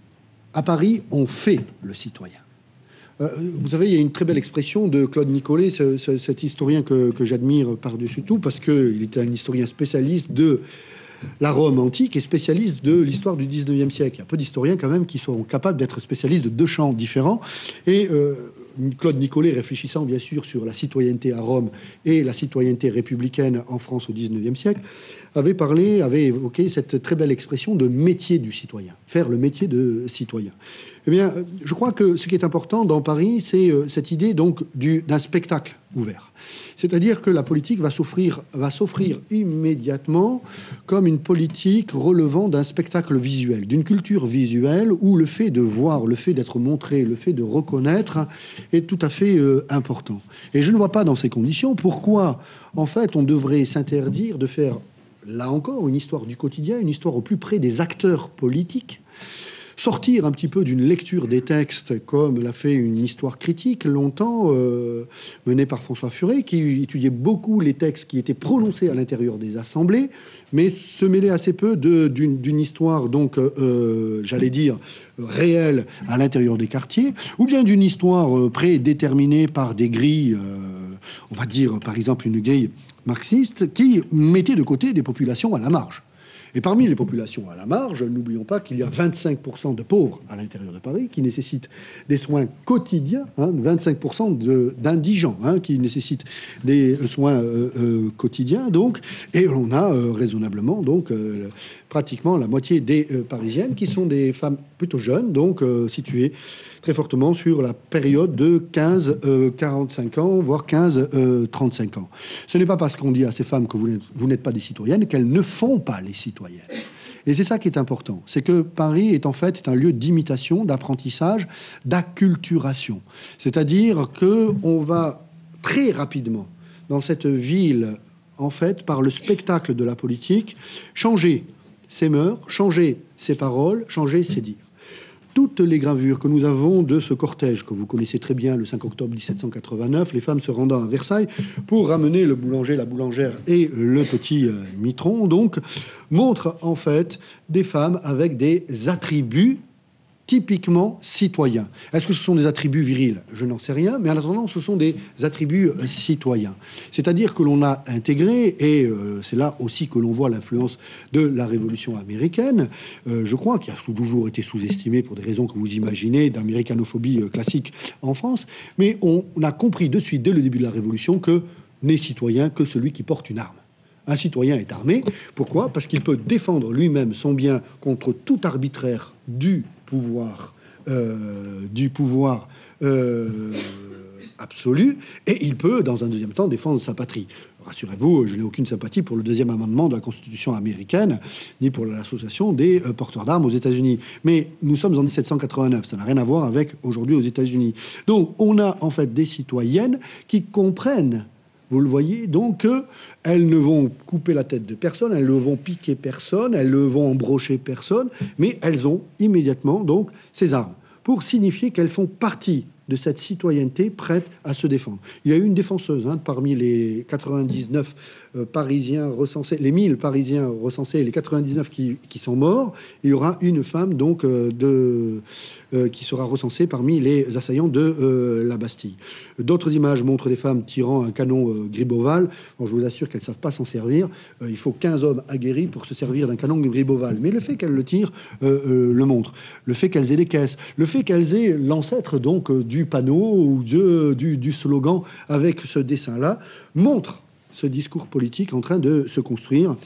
À Paris, on fait le citoyen. Vous savez, il y a une très belle expression de Claude Nicollet, cet historien que j'admire par-dessus tout, parce qu'il était un historien spécialiste de la Rome antique et spécialiste de l'histoire du 19e siècle. Il y a peu d'historiens quand même qui sont capables d'être spécialistes de deux champs différents. Et Claude Nicollet, réfléchissant bien sûr sur la citoyenneté à Rome et la citoyenneté républicaine en France au 19e siècle, avait évoqué cette très belle expression de métier du citoyen, faire le métier de citoyen. Eh bien, je crois que ce qui est important dans Paris, c'est cette idée donc d'un spectacle ouvert. C'est-à-dire que la politique va s'offrir immédiatement comme une politique relevant d'un spectacle visuel, d'une culture visuelle où le fait de voir, le fait d'être montré, le fait de reconnaître est tout à fait important. Et je ne vois pas dans ces conditions pourquoi, en fait, on devrait s'interdire de faire, là encore, une histoire du quotidien, une histoire au plus près des acteurs politiques, sortir un petit peu d'une lecture des textes comme l'a fait une histoire critique longtemps menée par François Furet, qui étudiait beaucoup les textes qui étaient prononcés à l'intérieur des assemblées, mais se mêlait assez peu d'une histoire donc j'allais dire réelle à l'intérieur des quartiers, ou bien d'une histoire prédéterminée par des grilles, on va dire par exemple une grille marxiste qui mettait de côté des populations à la marge. Et parmi les populations à la marge, n'oublions pas qu'il y a 25% de pauvres à l'intérieur de Paris qui nécessitent des soins quotidiens, 25% d'indigents qui nécessitent des soins quotidiens. Donc, et on a raisonnablement donc pratiquement la moitié des Parisiennes qui sont des femmes plutôt jeunes, donc situées très fortement sur la période de 15-45 ans, voire 15-35 ans. Ce n'est pas parce qu'on dit à ces femmes que vous n'êtes pas des citoyennes qu'elles ne font pas les citoyennes. Et c'est ça qui est important. C'est que Paris est en fait un lieu d'imitation, d'apprentissage, d'acculturation. C'est-à-dire qu'on va très rapidement, dans cette ville, en fait, par le spectacle de la politique, changer ses mœurs, changer ses paroles, changer ses dires. Toutes les gravures que nous avons de ce cortège, que vous connaissez très bien, le 5 octobre 1789, les femmes se rendant à Versailles pour ramener le boulanger, la boulangère et le petit mitron, donc, montrent en fait des femmes avec des attributs typiquement citoyens. Est-ce que ce sont des attributs virils? Je n'en sais rien, mais en attendant, ce sont des attributs citoyens. C'est-à-dire que l'on a intégré, et c'est là aussi que l'on voit l'influence de la Révolution américaine, je crois, qui a toujours été sous-estimée pour des raisons que vous imaginez, d'américanophobie classique en France, mais on a compris de suite, dès le début de la Révolution, que n'est citoyen que celui qui porte une arme. Un citoyen est armé. Pourquoi? Parce qu'il peut défendre lui-même son bien contre tout arbitraire du pouvoir absolu, et il peut, dans un deuxième temps, défendre sa patrie. Rassurez-vous, je n'ai aucune sympathie pour le deuxième amendement de la Constitution américaine, ni pour l'association des porteurs d'armes aux États-Unis. Mais nous sommes en 1789, ça n'a rien à voir avec aujourd'hui aux États-Unis. Donc, on a en fait des citoyennes qui comprennent. Vous le voyez, donc, elles ne vont couper la tête de personne, elles ne vont piquer personne, elles ne vont embrocher personne, mais elles ont immédiatement, donc, ces armes, pour signifier qu'elles font partie de cette citoyenneté prête à se défendre. Il y a eu une défenseuse parmi les 99 Parisiens recensés, les 1000 Parisiens recensés et les 99 qui sont morts. Il y aura une femme donc qui sera recensée parmi les assaillants de la Bastille. D'autres images montrent des femmes tirant un canon Gribeauval. Bon, je vous assure qu'elles ne savent pas s'en servir. Il faut 15 hommes aguerris pour se servir d'un canon Gribeauval. Mais le fait qu'elles le tirent le montre. Le fait qu'elles aient des caisses. Le fait qu'elles aient l'ancêtre donc du panneau ou du slogan avec ce dessin-là montre ce discours politique en train de se construire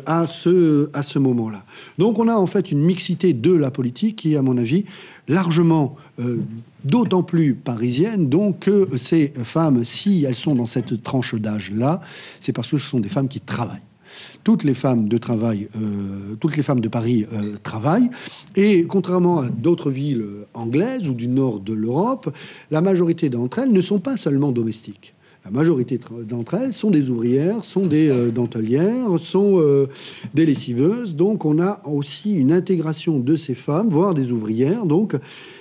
à ce moment-là. Donc on a en fait une mixité de la politique qui est, à mon avis, largement d'autant plus parisienne, donc que ces femmes, si elles sont dans cette tranche d'âge-là, c'est parce que ce sont des femmes qui travaillent. Toutes les femmes de Paris travaillent, et contrairement à d'autres villes anglaises ou du nord de l'Europe, la majorité d'entre elles ne sont pas seulement domestiques. La majorité d'entre elles sont des ouvrières, sont des dentelières, sont des lessiveuses. Donc on a aussi une intégration de ces femmes, voire des ouvrières, donc,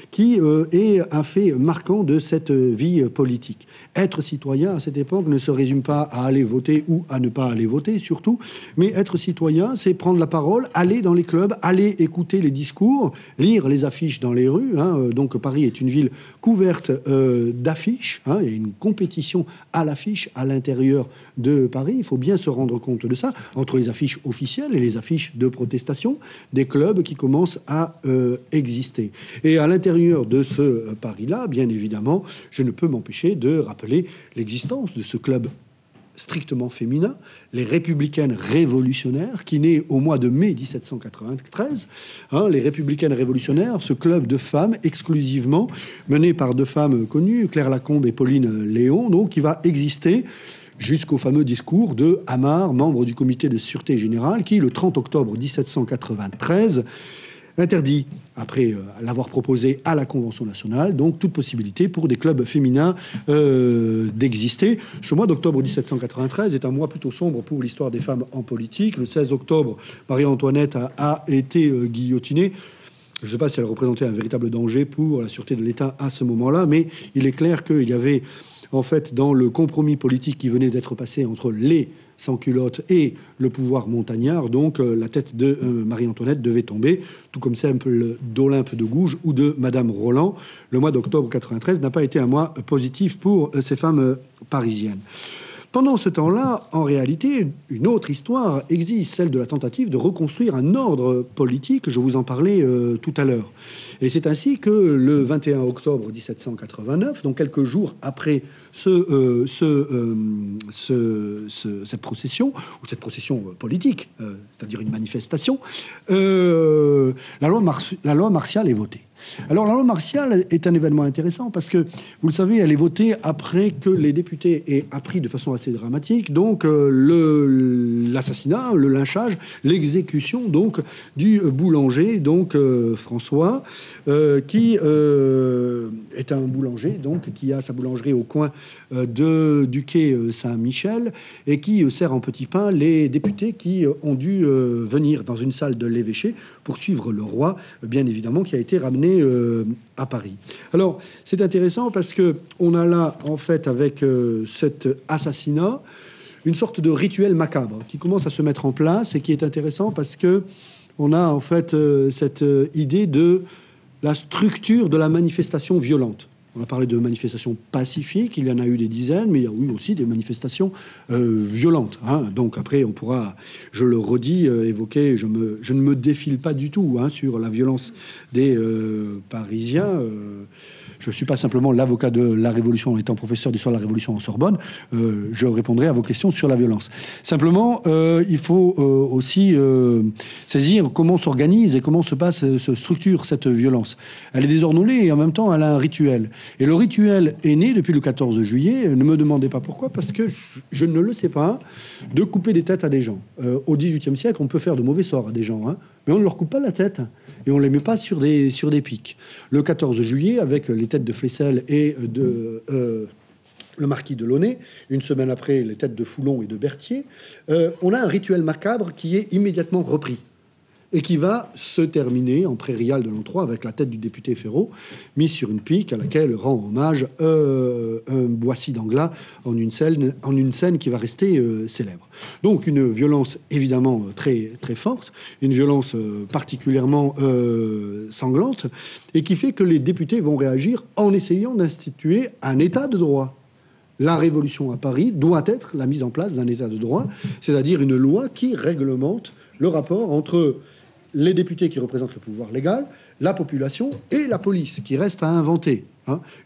qui est un fait marquant de cette vie politique. Être citoyen à cette époque ne se résume pas à aller voter ou à ne pas aller voter, surtout, mais être citoyen, c'est prendre la parole, aller dans les clubs, aller écouter les discours, lire les affiches dans les rues. Donc Paris est une ville couverte d'affiches. Il y a une compétition à l'affiche à l'intérieur de Paris. Il faut bien se rendre compte de ça, entre les affiches officielles et les affiches de protestation, des clubs qui commencent à exister. Et à l'intérieur de ce Paris-là, bien évidemment, je ne peux m'empêcher de rappeler l'existence de ce club strictement féminin, les Républicaines révolutionnaires, qui naît au mois de mai 1793. Les Républicaines révolutionnaires, ce club de femmes exclusivement mené par deux femmes connues, Claire Lacombe et Pauline Léon, donc qui va exister jusqu'au fameux discours de Hamar, membre du comité de sûreté générale, qui, le 30 octobre 1793, interdit, après l'avoir proposé à la Convention nationale, donc toute possibilité pour des clubs féminins d'exister. Ce mois d'octobre 1793 est un mois plutôt sombre pour l'histoire des femmes en politique. Le 16 octobre, Marie-Antoinette a été guillotinée. Je ne sais pas si elle représentait un véritable danger pour la sûreté de l'État à ce moment-là, mais il est clair qu'il y avait, en fait, dans le compromis politique qui venait d'être passé entre les sans-culottes et le pouvoir montagnard, donc la tête de Marie-Antoinette devait tomber, tout comme celle d'Olympe de Gouges ou de Madame Roland. Le mois d'octobre 93 n'a pas été un mois positif pour ces femmes parisiennes. Pendant ce temps-là, en réalité, une autre histoire existe, celle de la tentative de reconstruire un ordre politique. Je vous en parlais tout à l'heure. Et c'est ainsi que le 21 octobre 1789, donc quelques jours après cette procession, ou cette procession politique, c'est-à-dire une manifestation, la loi martiale est votée. Alors la loi martiale est un événement intéressant parce que, vous le savez, elle est votée après que les députés aient appris de façon assez dramatique donc l'assassinat, le lynchage, l'exécution donc du boulanger donc François qui est un boulanger donc qui a sa boulangerie au coin du quai Saint-Michel et qui sert en petit pain les députés qui ont dû venir dans une salle de l'évêché pour suivre le roi, bien évidemment, qui a été ramené à Paris. Alors, c'est intéressant parce que on a là, en fait, avec cet assassinat, une sorte de rituel macabre qui commence à se mettre en place et qui est intéressant parce que on a, en fait, cette idée de la structure de la manifestation violente. On a parlé de manifestations pacifiques, il y en a eu des dizaines, mais il y a eu aussi des manifestations violentes. Donc après, on pourra, je le redis, évoquer, je ne me défile pas du tout sur la violence des Parisiens. Je ne suis pas simplement l'avocat de la Révolution en étant professeur d'histoire de la Révolution en Sorbonne. Je répondrai à vos questions sur la violence. Simplement, il faut aussi saisir comment s'organise et comment se structure cette violence. Elle est désordonnée et en même temps, elle a un rituel. Et le rituel est né depuis le 14 juillet. Ne me demandez pas pourquoi, parce que je ne le sais pas, de couper des têtes à des gens. Au XVIIIe siècle, on peut faire de mauvais sorts à des gens, mais on ne leur coupe pas la tête et on ne les met pas sur des pics. Le 14 juillet, avec les têtes de Flessel et de le marquis de Launay, une semaine après les têtes de Foulon et de Berthier, on a un rituel macabre qui est immédiatement repris et qui va se terminer en prairial de l'an 3 avec la tête du député Ferraud mise sur une pique à laquelle rend hommage un Boissy d'Anglas en une scène qui va rester célèbre. Donc une violence évidemment très, très forte, une violence particulièrement sanglante et qui fait que les députés vont réagir en essayant d'instituer un état de droit. La révolution à Paris doit être la mise en place d'un état de droit, c'est-à-dire une loi qui réglemente le rapport entre les députés qui représentent le pouvoir légal, la population et la police qui reste à inventer.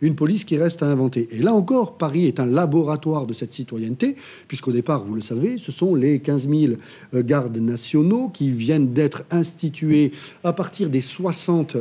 Une police qui reste à inventer. Et là encore, Paris est un laboratoire de cette citoyenneté, puisqu'au départ, vous le savez, ce sont les 15 000 gardes nationaux qui viennent d'être institués à partir des 60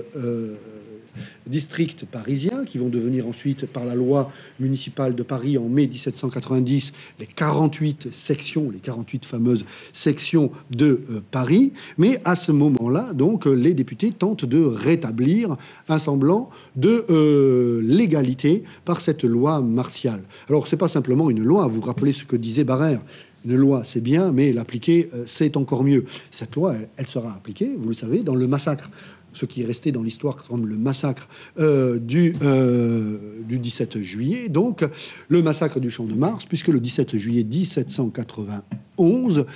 districts parisiens, qui vont devenir ensuite, par la loi municipale de Paris en mai 1790, les 48 sections, les 48 fameuses sections de Paris. Mais à ce moment-là, donc, les députés tentent de rétablir un semblant de légalité par cette loi martiale. Alors, c'est pas simplement une loi. Vous vous rappelez ce que disait Barrère. Une loi, c'est bien, mais l'appliquer, c'est encore mieux. Cette loi, elle sera appliquée, vous le savez, dans le massacre, ce qui est resté dans l'histoire comme le massacre du 17 juillet, donc le massacre du Champ de Mars, puisque le 17 juillet 1791,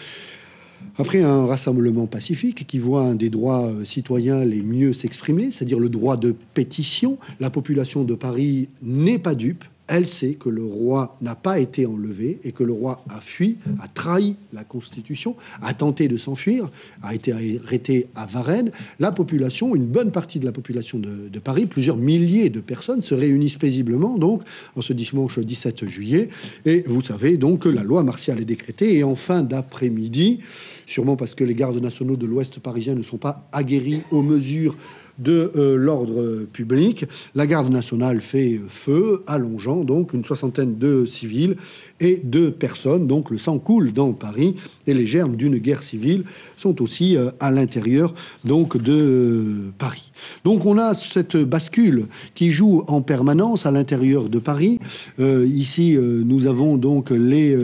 après un rassemblement pacifique qui voit un des droits citoyens les mieux s'exprimer, c'est-à-dire le droit de pétition, la population de Paris n'est pas dupe. Elle sait que le roi n'a pas été enlevé et que le roi a fui, a trahi la Constitution, a tenté de s'enfuir, a été arrêté à Varennes. La population, une bonne partie de la population de Paris, plusieurs milliers de personnes se réunissent paisiblement donc en ce dimanche 17 juillet. Et vous savez donc que la loi martiale est décrétée. Et en fin d'après-midi, sûrement parce que les gardes nationaux de l'Ouest parisien ne sont pas aguerris aux mesures de l'ordre public, la garde nationale fait feu, allongeant donc une soixantaine de civils et de personnes. Donc le sang coule dans Paris et les germes d'une guerre civile sont aussi à l'intérieur donc de Paris. Donc on a cette bascule qui joue en permanence à l'intérieur de Paris. Ici nous avons donc les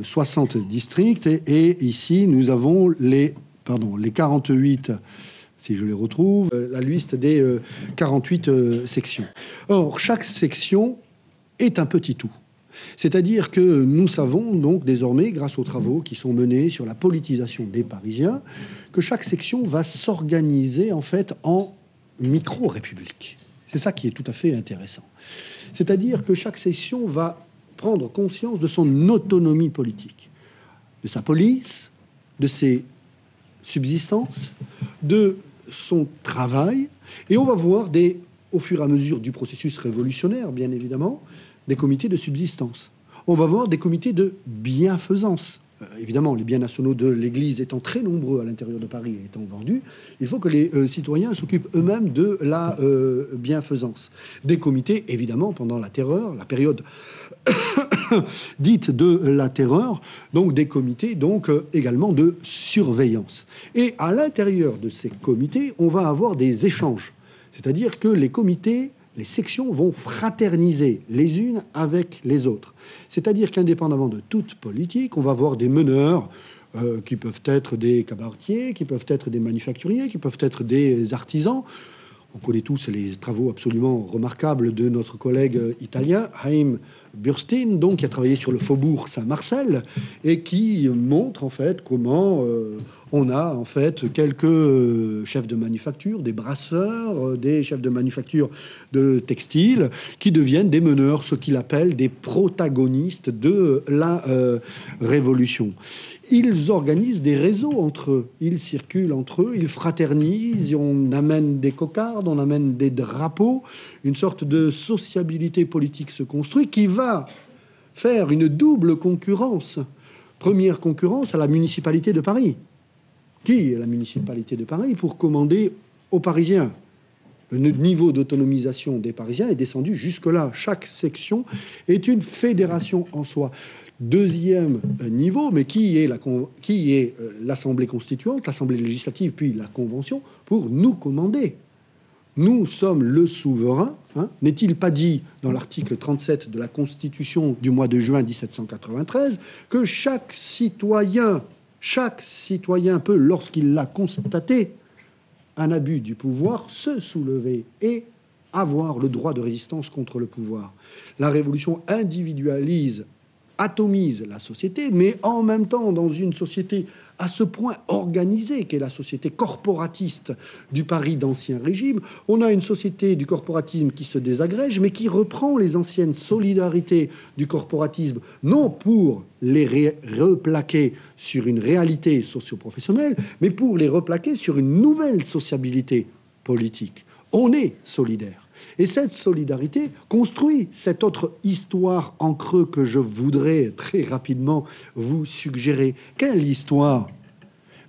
60 districts et ici nous avons les 48, si je les retrouve, la liste des 48 sections. Or, chaque section est un petit tout. C'est-à-dire que nous savons donc désormais, grâce aux travaux qui sont menés sur la politisation des Parisiens, que chaque section va s'organiser en fait en micro-république. C'est ça qui est tout à fait intéressant. C'est-à-dire que chaque section va prendre conscience de son autonomie politique, de sa police, de ses subsistances, de son travail, et on va voir au fur et à mesure du processus révolutionnaire, bien évidemment, des comités de subsistance. On va voir des comités de bienfaisance. Évidemment, les biens nationaux de l'Église étant très nombreux à l'intérieur de Paris et étant vendus, il faut que les citoyens s'occupent eux-mêmes de la bienfaisance. Des comités, évidemment, pendant la Terreur, la période dite de la Terreur, donc des comités donc également de surveillance. Et à l'intérieur de ces comités, on va avoir des échanges. C'est-à-dire que les comités, les sections vont fraterniser les unes avec les autres. C'est-à-dire qu'indépendamment de toute politique, on va avoir des meneurs qui peuvent être des cabaretiers, qui peuvent être des manufacturiers, qui peuvent être des artisans. On connaît tous les travaux absolument remarquables de notre collègue italien, Haim Burstein, donc, qui a travaillé sur le faubourg Saint-Marcel et qui montre en fait comment on a en fait quelques chefs de manufacture, des brasseurs, des chefs de manufacture de textiles qui deviennent des meneurs, ce qu'il appelle des protagonistes de la Révolution. Ils organisent des réseaux entre eux, ils circulent entre eux, ils fraternisent, on amène des cocardes, on amène des drapeaux, une sorte de sociabilité politique se construit qui va faire une double concurrence. Première concurrence à la municipalité de Paris. Qui est la municipalité de Paris pour commander aux Parisiens? Le niveau d'autonomisation des Parisiens est descendu jusque-là. Chaque section est une fédération en soi. Deuxième niveau, mais qui est l'Assemblée constituante, l'Assemblée législative, puis la Convention, pour nous commander. Nous sommes le souverain. N'est-il pas dit dans l'article 37 de la Constitution du mois de juin 1793 que chaque citoyen peut, lorsqu'il l'a constaté, un abus du pouvoir, se soulever et avoir le droit de résistance contre le pouvoir. La Révolution individualise, atomise la société, mais en même temps, dans une société à ce point organisée qu'est la société corporatiste du Paris d'Ancien Régime. On a une société du corporatisme qui se désagrège, mais qui reprend les anciennes solidarités du corporatisme, non pour les replaquer sur une réalité socio-professionnelle, mais pour les replaquer sur une nouvelle sociabilité politique. On est solidaire. Et cette solidarité construit cette autre histoire en creux que je voudrais très rapidement vous suggérer. Quelle histoire?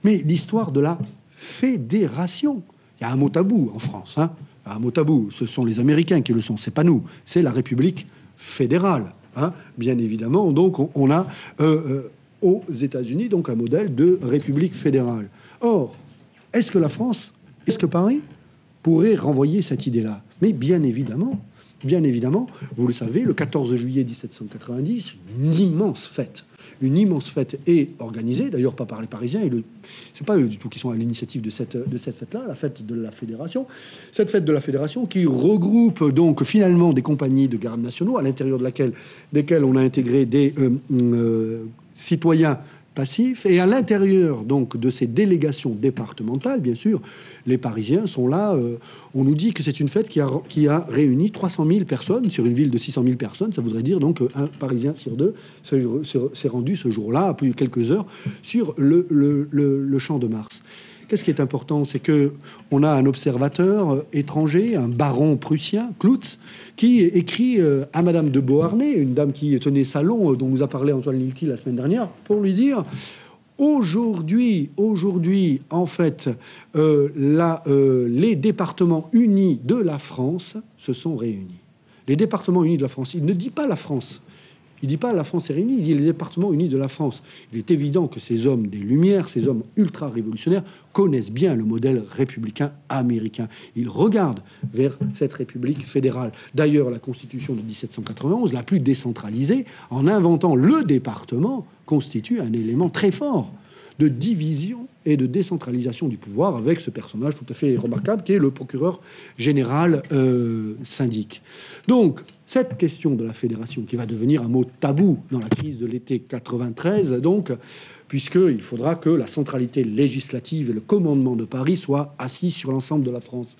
Mais l'histoire de la fédération. Il y a un mot tabou en France. Hein, un mot tabou. Ce sont les Américains qui le sont. C'est pas nous. C'est la République fédérale. Hein, bien évidemment. Donc on a aux États-Unis donc un modèle de République fédérale. Or, est-ce que la France, est-ce que Paris pourrait renvoyer cette idée-là? Mais bien évidemment, vous le savez, le 14 juillet 1790, une immense fête est organisée, d'ailleurs pas par les Parisiens, et c'est pas eux du tout qui sont à l'initiative de cette fête-là, la fête de la Fédération. Cette fête de la Fédération qui regroupe donc finalement des compagnies de gardes nationaux, à l'intérieur desquelles on a intégré des citoyens passifs, et à l'intérieur donc de ces délégations départementales, bien sûr, les Parisiens sont là. On nous dit que c'est une fête qui a réuni 300 000 personnes sur une ville de 600 000 personnes. Ça voudrait dire donc un Parisien sur deux s'est rendu ce jour-là, après quelques heures, sur le Champ de Mars. Qu'est-ce qui est important? C'est que on a un observateur étranger, un baron prussien, Cloutz, qui écrit à Madame de Beauharnais, une dame qui tenait salon, dont nous a parlé Antoine Lilky la semaine dernière, pour lui dire: aujourd'hui, en fait, les départements unis de la France se sont réunis. Les départements unis de la France. Il ne dit pas la France. Il ne dit pas la France est réunie, il dit les départements unis de la France. Il est évident que ces hommes des Lumières, ces hommes ultra-révolutionnaires, connaissent bien le modèle républicain américain. Ils regardent vers cette République fédérale. D'ailleurs, la Constitution de 1791, la plus décentralisée, en inventant le département, constitue un élément très fort de division et de décentralisation du pouvoir, avec ce personnage tout à fait remarquable qui est le procureur général syndic. Donc, cette question de la fédération, qui va devenir un mot tabou dans la crise de l'été 93, donc, puisqu'il faudra que la centralité législative et le commandement de Paris soient assis sur l'ensemble de la France,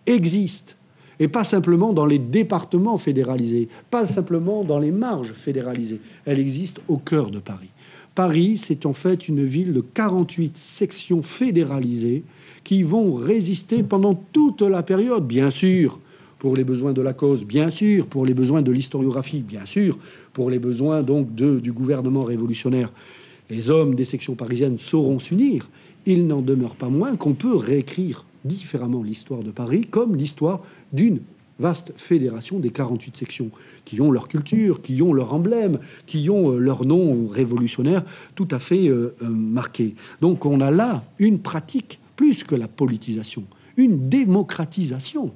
existe. Et pas simplement dans les départements fédéralisés, pas simplement dans les marges fédéralisées. Elle existe au cœur de Paris. Paris, c'est en fait une ville de 48 sections fédéralisées qui vont résister pendant toute la période, bien sûr, pour les besoins de la cause, bien sûr, pour les besoins de l'historiographie, bien sûr, pour les besoins donc du gouvernement révolutionnaire. Les hommes des sections parisiennes sauront s'unir. Il n'en demeure pas moins qu'on peut réécrire différemment l'histoire de Paris comme l'histoire d'une vaste fédération des 48 sections qui ont leur culture, qui ont leur emblème, qui ont leur nom révolutionnaire tout à fait marqué. Donc on a là une pratique, plus que la politisation, une démocratisation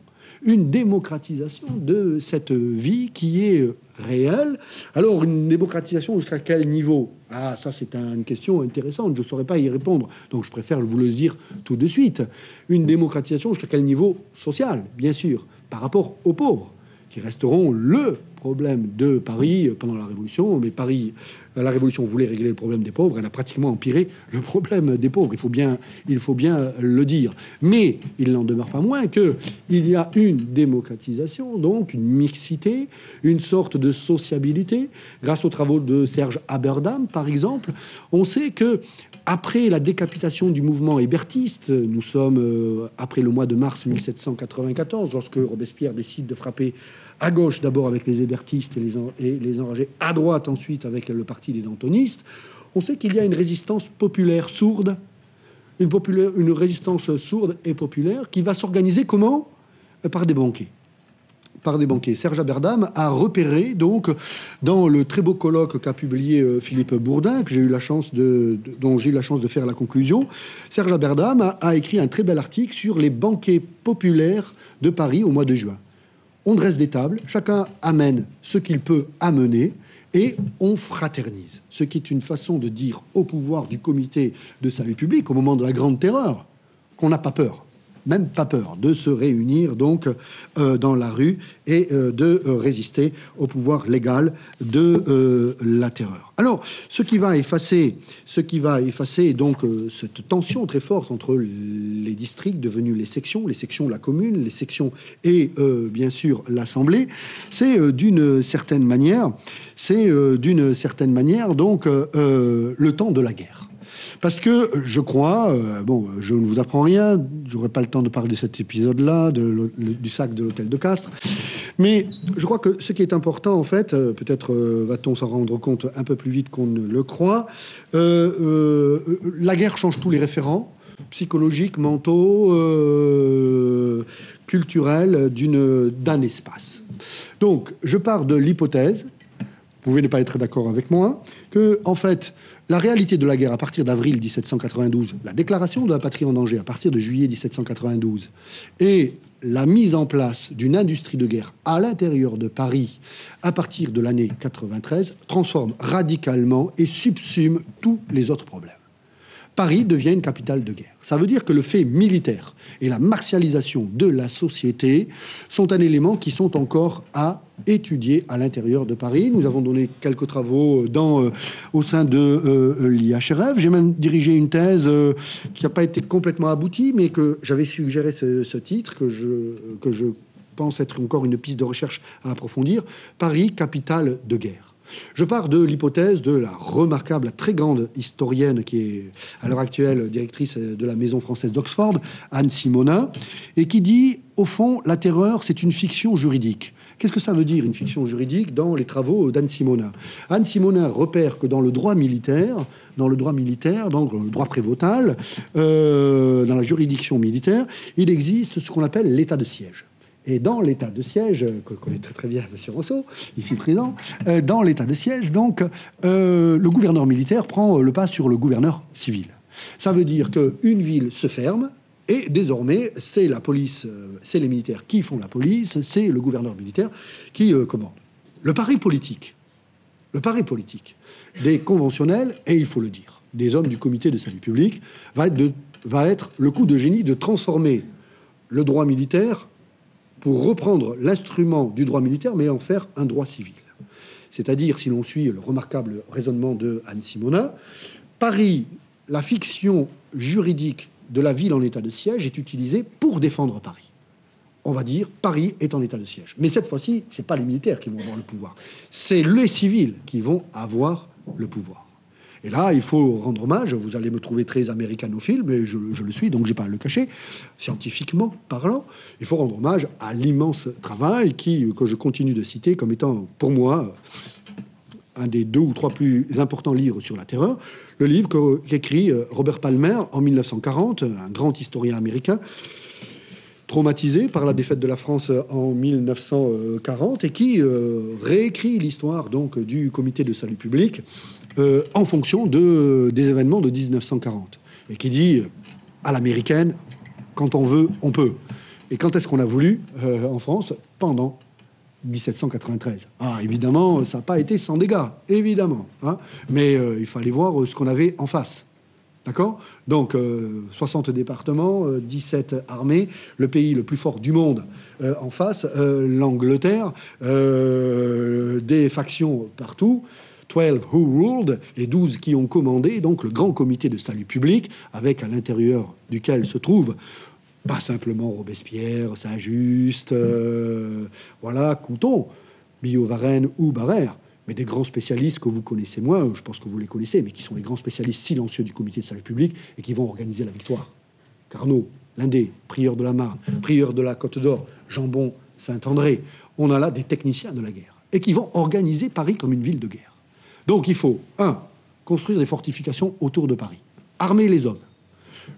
de cette vie qui est réelle. Alors, une démocratisation jusqu'à quel niveau? Ah, ça, c'est une question intéressante. Je ne saurais pas y répondre. Donc, je préfère vous le dire tout de suite. Une démocratisation jusqu'à quel niveau? Social, bien sûr, par rapport aux pauvres, qui resteront le problème de Paris pendant la Révolution. Mais la Révolution voulait régler le problème des pauvres. Elle a pratiquement empiré le problème des pauvres. Il faut bien le dire. Mais il n'en demeure pas moins qu'il y a une démocratisation, donc une mixité, une sorte de sociabilité. Grâce aux travaux de Serge Aberdam, par exemple, on sait que après la décapitation du mouvement hébertiste, nous sommes après le mois de mars 1794, lorsque Robespierre décide de frapper à gauche d'abord avec les hébertistes et les enragés, à droite ensuite avec le parti des dantonistes, on sait qu'il y a une résistance populaire sourde, une résistance sourde et populaire qui va s'organiser comment? Par des banquets. Serge Aberdam a repéré, donc, dans le très beau colloque qu'a publié Philippe Bourdin, dont j'ai eu la chance de faire la conclusion, Serge Aberdam a écrit un très bel article sur les banquets populaires de Paris au mois de juin. On dresse des tables, chacun amène ce qu'il peut amener, et on fraternise. Ce qui est une façon de dire au pouvoir du comité de salut public, au moment de la grande terreur, qu'on n'a pas peur. même pas peur de se réunir donc dans la rue et de résister au pouvoir légal de la terreur. Alors, ce qui va effacer donc cette tension très forte entre les districts devenus les sections la commune, les sections et bien sûr l'Assemblée, c'est d'une certaine manière donc le temps de la guerre. Parce que je crois, je ne vous apprends rien, j'aurai pas le temps de parler de cet épisode-là, du sac de l'hôtel de Castres, mais je crois que ce qui est important, en fait, peut-être va-t-on s'en rendre compte un peu plus vite qu'on ne le croit, la guerre change tous les référents, psychologiques, mentaux, culturels d'un espace. Donc, je pars de l'hypothèse, vous pouvez ne pas être d'accord avec moi, que, en fait, la réalité de la guerre à partir d'avril 1792, la déclaration de la patrie en danger à partir de juillet 1792, et la mise en place d'une industrie de guerre à l'intérieur de Paris à partir de l'année 93 transforme radicalement et subsume tous les autres problèmes. Paris devient une capitale de guerre. Ça veut dire que le fait militaire et la martialisation de la société sont un élément qui sont encore à étudier à l'intérieur de Paris. Nous avons donné quelques travaux au sein de l'IHRF. J'ai même dirigé une thèse qui n'a pas été complètement aboutie, mais que j'avais suggéré ce titre, que je pense être encore une piste de recherche à approfondir. Paris, capitale de guerre. Je pars de l'hypothèse de la remarquable, la très grande historienne qui est à l'heure actuelle directrice de la Maison française d'Oxford, Anne Simonin, et qui dit, au fond, la terreur, c'est une fiction juridique. Qu'est-ce que ça veut dire, une fiction juridique, dans les travaux d'Anne Simonin? Anne Simonin repère que dans le droit militaire, dans le droit prévôtal, dans la juridiction militaire, il existe ce qu'on appelle l'état de siège. Et dans l'état de siège, que connaît très très bien M. Rousseau, ici présent, dans l'état de siège, donc, le gouverneur militaire prend le pas sur le gouverneur civil. Ça veut dire qu'une ville se ferme, et désormais, c'est la police, c'est les militaires qui font la police, c'est le gouverneur militaire qui commande. Le pari politique des conventionnels, et il faut le dire, des hommes du comité de salut public, va être le coup de génie de transformer le droit militaire pour reprendre l'instrument du droit militaire, mais en faire un droit civil. C'est-à-dire, si l'on suit le remarquable raisonnement de Anne Simonin, Paris, la fiction juridique de la ville en état de siège est utilisée pour défendre Paris. On va dire, Paris est en état de siège. Mais cette fois-ci, ce n'est pas les militaires qui vont avoir le pouvoir. C'est les civils qui vont avoir le pouvoir. Et là, il faut rendre hommage, vous allez me trouver très américanophile, mais je le suis, donc je n'ai pas à le cacher, scientifiquement parlant, il faut rendre hommage à l'immense travail que je continue de citer comme étant, pour moi, un des 2 ou 3 plus importants livres sur la terreur, le livre qu'écrit Robert Palmer en 1940, un grand historien américain, traumatisé par la défaite de la France en 1940, et qui réécrit l'histoire donc du comité de salut public en fonction des événements de 1940, et qui dit à l'américaine, quand on veut, on peut. Et quand est-ce qu'on a voulu en France? Pendant 1793. Ah, évidemment, ça n'a pas été sans dégâts, évidemment, hein, mais il fallait voir ce qu'on avait en face. D'accord? Donc, 60 départements, 17 armées, le pays le plus fort du monde en face, l'Angleterre, des factions partout, 12 who ruled, les 12 qui ont commandé, donc le grand comité de salut public, avec à l'intérieur duquel se trouve pas simplement Robespierre, Saint-Just, voilà, Couthon, Billaud-Varenne ou Barrère, mais des grands spécialistes que vous connaissez moins, je pense que vous les connaissez, mais qui sont les grands spécialistes silencieux du comité de salut public et qui vont organiser la victoire. Carnot, Lindé, prieur de la Marne, prieur de la Côte d'Or, Jambon, Saint-André. On a là des techniciens de la guerre et qui vont organiser Paris comme une ville de guerre. Donc il faut, 1, construire des fortifications autour de Paris, armer les hommes.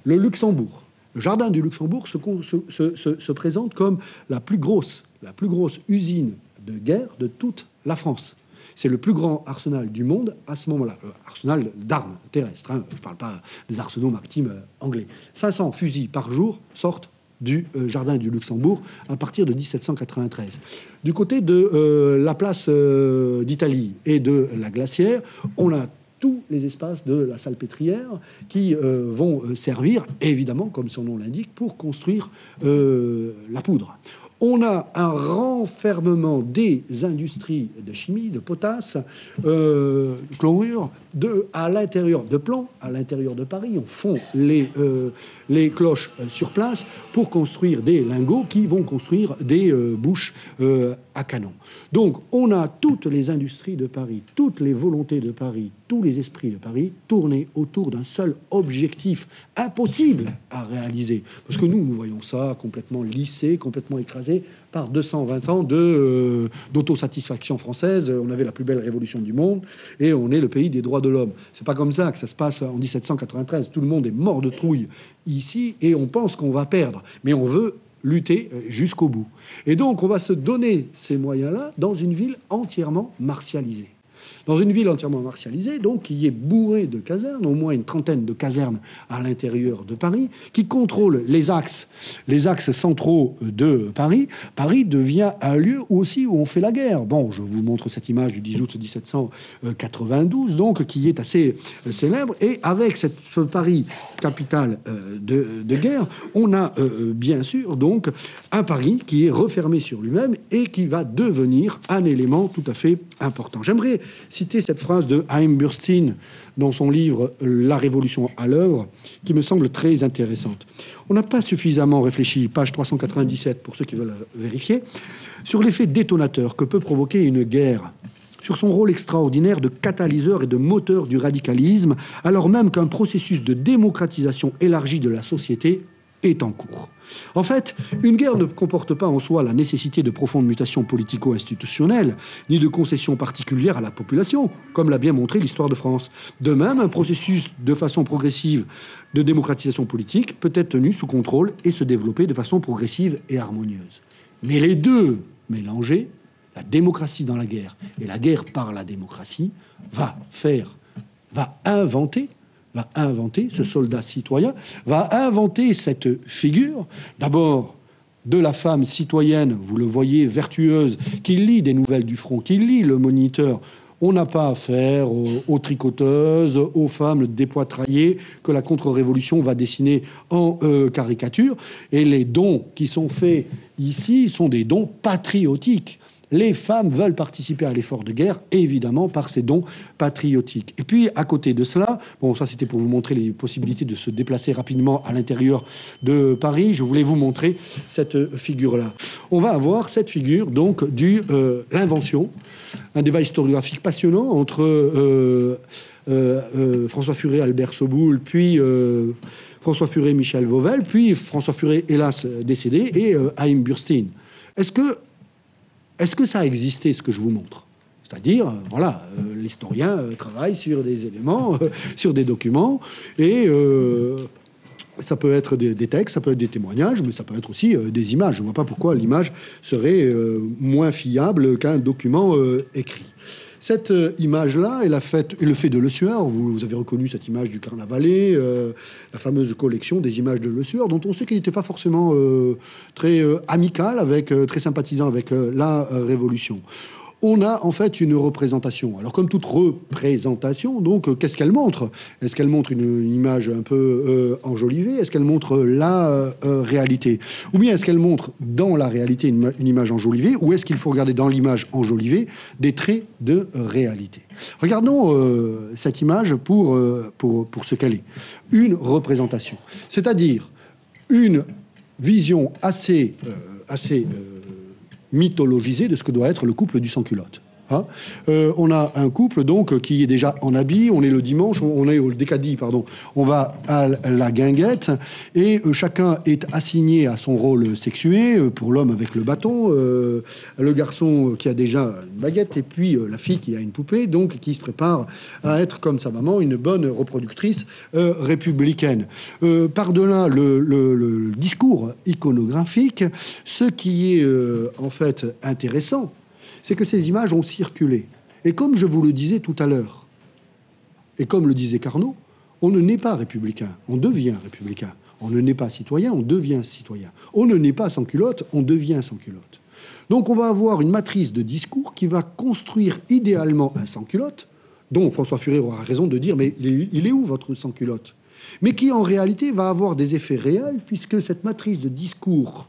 Le Luxembourg, le jardin du Luxembourg se présente comme la plus grosse usine de guerre de toute la France. C'est le plus grand arsenal du monde à ce moment-là. Arsenal d'armes terrestres. Hein. Je ne parle pas des arsenaux maritimes anglais. 500 fusils par jour sortent du jardin du Luxembourg à partir de 1793. Du côté de la place d'Italie et de la Glacière, on a tous les espaces de la salpêtrière qui vont servir, évidemment, comme son nom l'indique, pour construire la poudre. On a un renfermement des industries de chimie, de potasse, de chlorure, à l'intérieur de plomb, à l'intérieur de Paris. On fond les cloches sur place pour construire des lingots qui vont construire des bouches à canon. Donc, on a toutes les industries de Paris, toutes les volontés de Paris, tous les esprits de Paris tournés autour d'un seul objectif impossible à réaliser. Parce que nous voyons ça complètement lissé, complètement écrasé par 220 ans d'autosatisfaction française. On avait la plus belle révolution du monde et on est le pays des droits de l'homme. C'est pas comme ça que ça se passe en 1793. Tout le monde est mort de trouille ici et on pense qu'on va perdre. Mais on veut lutter jusqu'au bout. Et donc, on va se donner ces moyens-là dans une ville entièrement martialisée. Dans une ville entièrement martialisée, donc, qui est bourrée de casernes, au moins une trentaine de casernes à l'intérieur de Paris, qui contrôle les axes centraux de Paris. Paris devient un lieu aussi où on fait la guerre. Bon, je vous montre cette image du 10 août 1792, donc, qui est assez célèbre. Et avec ce Paris, capitale de guerre, on a bien sûr, donc, un Paris qui est refermé sur lui-même et qui va devenir un élément tout à fait important. J'aimerais citer cette phrase de Haïm Burstein dans son livre « La Révolution à l'œuvre », qui me semble très intéressante. On n'a pas suffisamment réfléchi, page 397 pour ceux qui veulent vérifier, sur l'effet détonateur que peut provoquer une guerre, sur son rôle extraordinaire de catalyseur et de moteur du radicalisme, alors même qu'un processus de démocratisation élargie de la société est en cours. En fait, une guerre ne comporte pas en soi la nécessité de profondes mutations politico-institutionnelles, ni de concessions particulières à la population, comme l'a bien montré l'histoire de France. De même, un processus de façon progressive de démocratisation politique peut être tenu sous contrôle et se développer de façon progressive et harmonieuse. Mais les deux mélangés, la démocratie dans la guerre et la guerre par la démocratie, va inventer, ce soldat citoyen, va inventer cette figure, d'abord de la femme citoyenne, vous le voyez, vertueuse, qui lit des nouvelles du front, qui lit le Moniteur. On n'a pas affaire aux tricoteuses, aux femmes dépoitraillées que la contre-révolution va dessiner en caricature. Et les dons qui sont faits ici sont des dons patriotiques. Les femmes veulent participer à l'effort de guerre, évidemment, par ces dons patriotiques. Et puis, à côté de cela, bon, ça c'était pour vous montrer les possibilités de se déplacer rapidement à l'intérieur de Paris. Je voulais vous montrer cette figure-là. On va avoir cette figure, donc, l'invention, un débat historiographique passionnant entre François Furet, Albert Soboul, puis François Furet, Michel Vauvel, puis François Furet, hélas décédé, et Haïm Burstein. Est-ce que ça a existé, ce que je vous montre? C'est-à-dire, l'historien travaille sur des éléments, sur des documents, et ça peut être des textes, ça peut être des témoignages, mais ça peut être aussi des images. Je ne vois pas pourquoi l'image serait moins fiable qu'un document écrit. Cette image-là, elle a fait le fait de Le Sueur. Vous avez reconnu cette image du Carnavalet, la fameuse collection des images de Le Sueur, dont on sait qu'il n'était pas forcément très amical, très sympathisant avec la Révolution. On a en fait une représentation. Alors, comme toute représentation, donc, qu'est-ce qu'elle montre? Est-ce qu'elle montre une image un peu enjolivée? Est-ce qu'elle montre la réalité? Ou bien est-ce qu'elle montre dans la réalité une image enjolivée? Ou est-ce qu'il faut regarder dans l'image enjolivée des traits de réalité? Regardons cette image pour ce qu'elle est. Une représentation. C'est-à-dire une vision assez mythologisé de ce que doit être le couple du sans-culotte. Hein, on a un couple donc qui est déjà en habit, on est le dimanche, on est au décadi, pardon, on va à la guinguette et chacun est assigné à son rôle sexué, pour l'homme avec le bâton, le garçon qui a déjà une baguette et puis la fille qui a une poupée, donc qui se prépare à être comme sa maman, une bonne reproductrice républicaine. Par-delà le discours iconographique, ce qui est en fait intéressant, c'est que ces images ont circulé. Et comme je vous le disais tout à l'heure, et comme le disait Carnot, on ne naît pas républicain, on devient républicain. On ne naît pas citoyen, on devient citoyen. On ne naît pas sans culotte, on devient sans culotte. Donc on va avoir une matrice de discours qui va construire idéalement un sans culotte, dont François Furet aura raison de dire « mais il est où votre sans-culotte ?» mais qui en réalité va avoir des effets réels, puisque cette matrice de discours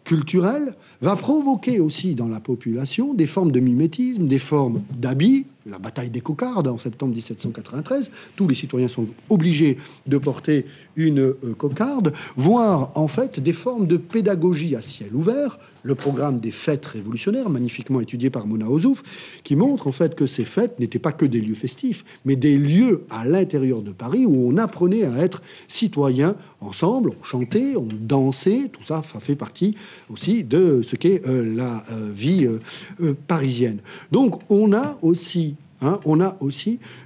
culturel va provoquer aussi dans la population des formes de mimétisme, des formes d'habits. La bataille des cocardes en septembre 1793, tous les citoyens sont obligés de porter une cocarde, voire en fait des formes de pédagogie à ciel ouvert. Le programme des fêtes révolutionnaires, magnifiquement étudié par Mona Ozouf, qui montre en fait que ces fêtes n'étaient pas que des lieux festifs, mais des lieux à l'intérieur de Paris où on apprenait à être citoyen ensemble, on chantait, on dansait, tout ça, ça fait partie aussi de ce qu'est la vie parisienne. Donc on a aussi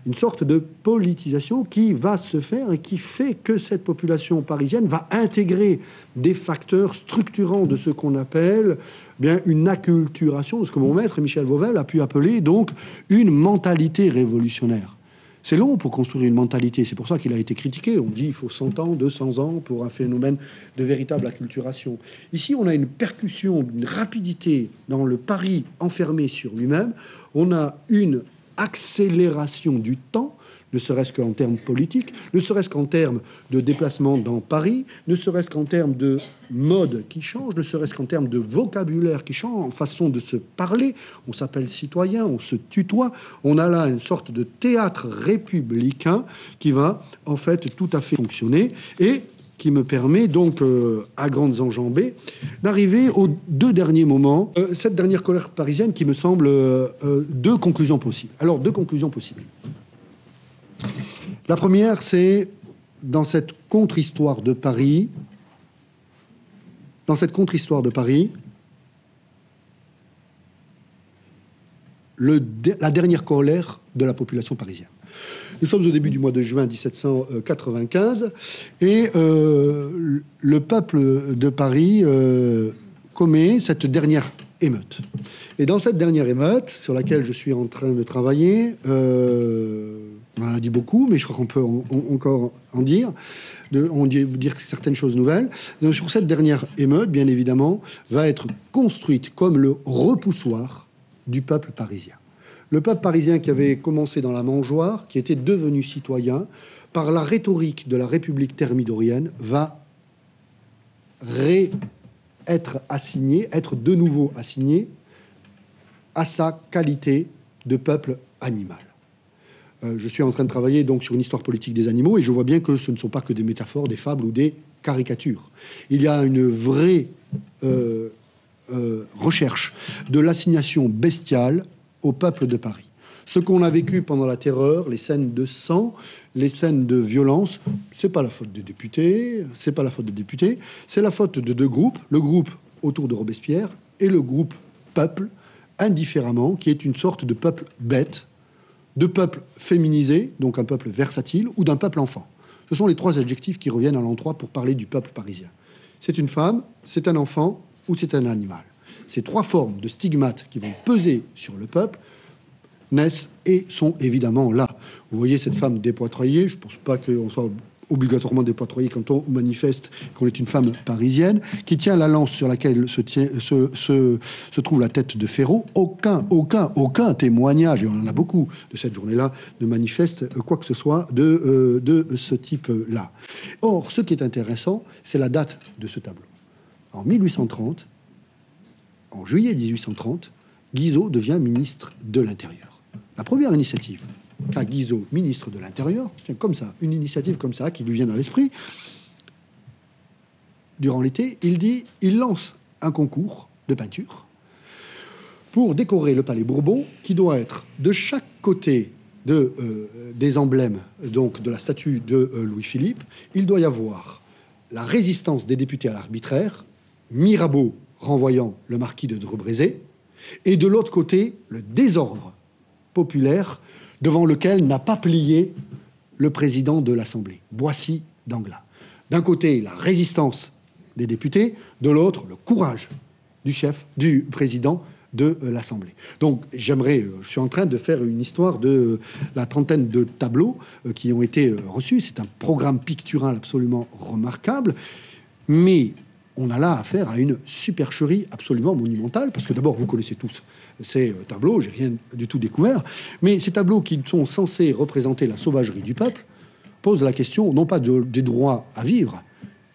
une sorte de politisation qui va se faire et qui fait que cette population parisienne va intégrer des facteurs structurants de ce qu'on appelle bien une acculturation, de ce que mon maître Michel Vauvel a pu appeler donc une mentalité révolutionnaire. C'est long pour construire une mentalité, c'est pour ça qu'il a été critiqué. On dit qu'il faut 100 ans, 200 ans pour un phénomène de véritable acculturation. Ici, on a une percussion, une rapidité dans le Paris enfermé sur lui-même. On a une accélération du temps, ne serait-ce qu'en termes politiques, ne serait-ce qu'en termes de déplacement dans Paris, ne serait-ce qu'en termes de mode qui change, ne serait-ce qu'en termes de vocabulaire qui change, en façon de se parler. On s'appelle citoyen, on se tutoie. On a là une sorte de théâtre républicain qui va en fait tout à fait fonctionner et qui me permet donc, à grandes enjambées, d'arriver aux deux derniers moments, cette dernière colère parisienne qui me semble deux conclusions possibles. Alors, deux conclusions possibles. La première, c'est dans cette contre-histoire de Paris, la dernière colère de la population parisienne. Nous sommes au début du mois de juin 1795 et le peuple de Paris commet cette dernière émeute. Et dans cette dernière émeute, sur laquelle je suis en train de travailler, on en a dit beaucoup, mais je crois qu'on peut encore en dire, dire certaines choses nouvelles. Donc, sur cette dernière émeute, bien évidemment, va être construite comme le repoussoir du peuple parisien. Le peuple parisien qui avait commencé dans la mangeoire, qui était devenu citoyen, par la rhétorique de la République thermidorienne, va être de nouveau assigné à sa qualité de peuple animal. Je suis en train de travailler donc sur une histoire politique des animaux et je vois bien que ce ne sont pas que des métaphores, des fables ou des caricatures. Il y a une vraie recherche de l'assignation bestiale au peuple de Paris. Ce qu'on a vécu pendant la Terreur, les scènes de sang, les scènes de violence, c'est pas la faute des députés, c'est pas la faute des députés, c'est la faute de deux groupes, le groupe autour de Robespierre et le groupe peuple, indifféremment, qui est une sorte de peuple bête, de peuple féminisé, donc un peuple versatile, ou d'un peuple enfant. Ce sont les trois adjectifs qui reviennent à l'endroit pour parler du peuple parisien. C'est une femme, c'est un enfant ou c'est un animal. Ces trois formes de stigmates qui vont peser sur le peuple naissent et sont évidemment là. Vous voyez cette femme dépoitroyée, je ne pense pas qu'on soit obligatoirement dépoitroyé quand on manifeste qu'on est une femme parisienne, qui tient la lance sur laquelle se trouve la tête de Féraud. Aucun témoignage, et on en a beaucoup de cette journée-là, ne manifeste quoi que ce soit de ce type-là. Or, ce qui est intéressant, c'est la date de ce tableau. En 1830, en juillet 1830, Guizot devient ministre de l'Intérieur. La première initiative qu'a Guizot, ministre de l'Intérieur, comme ça, une initiative comme ça qui lui vient dans l'esprit, durant l'été, il lance un concours de peinture pour décorer le Palais Bourbon, qui doit être de chaque côté des emblèmes, donc de la statue de Louis-Philippe. Il doit y avoir la résistance des députés à l'arbitraire, Mirabeau renvoyant le marquis de Dreux-Brézé, et de l'autre côté, le désordre populaire devant lequel n'a pas plié le président de l'Assemblée, Boissy d'Anglas. D'un côté, la résistance des députés, de l'autre, le courage du président de l'Assemblée. Donc, je suis en train de faire une histoire de la trentaine de tableaux qui ont été reçus. C'est un programme pictural absolument remarquable, mais on a là affaire à une supercherie absolument monumentale, parce que d'abord, vous connaissez tous ces tableaux, j'ai rien du tout découvert, mais ces tableaux qui sont censés représenter la sauvagerie du peuple posent la question, non pas des droits à vivre,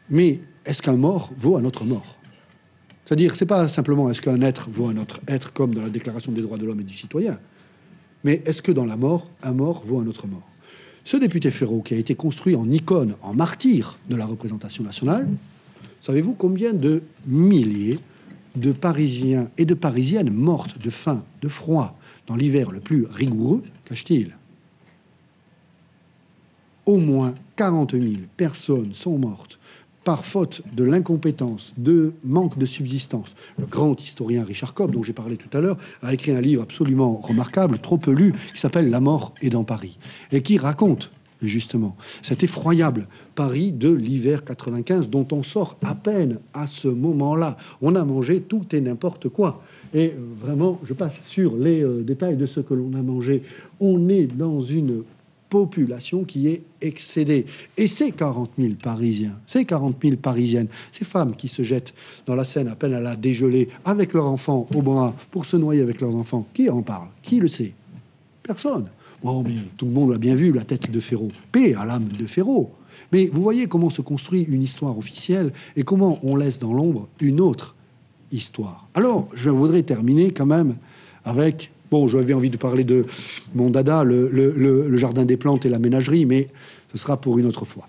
mais est-ce qu'un mort vaut un autre mort? C'est-à-dire, c'est pas simplement est-ce qu'un être vaut un autre être, comme dans la Déclaration des droits de l'homme et du citoyen, mais est-ce que dans la mort, un mort vaut un autre mort? Ce député Ferraud, qui a été construit en icône, en martyr de la représentation nationale, savez-vous combien de milliers de Parisiens et de Parisiennes mortes de faim, de froid, dans l'hiver le plus rigoureux, cache-t-il? Au moins 40 000 personnes sont mortes par faute de l'incompétence, de manque de subsistance. Le grand historien Richard Cobb, dont j'ai parlé tout à l'heure, a écrit un livre absolument remarquable, trop peu lu, qui s'appelle « La mort est dans Paris » et qui raconte justement cet effroyable Paris de l'hiver 95 dont on sort à peine à ce moment-là. On a mangé tout et n'importe quoi. Et vraiment, je passe sur les détails de ce que l'on a mangé. On est dans une population qui est excédée. Et ces 40 000 Parisiens, ces 40 000 Parisiennes, ces femmes qui se jettent dans la Seine à peine à la dégeler avec leurs enfants au bras pour se noyer avec leurs enfants, qui en parle? Qui le sait? Personne. Bon, mais tout le monde a bien vu la tête de Ferraud. Paix à l'âme de Ferraud. Mais vous voyez comment se construit une histoire officielle et comment on laisse dans l'ombre une autre histoire. Alors, je voudrais terminer quand même avec... Bon, j'avais envie de parler de mon dada, le jardin des plantes et la ménagerie, mais ce sera pour une autre fois.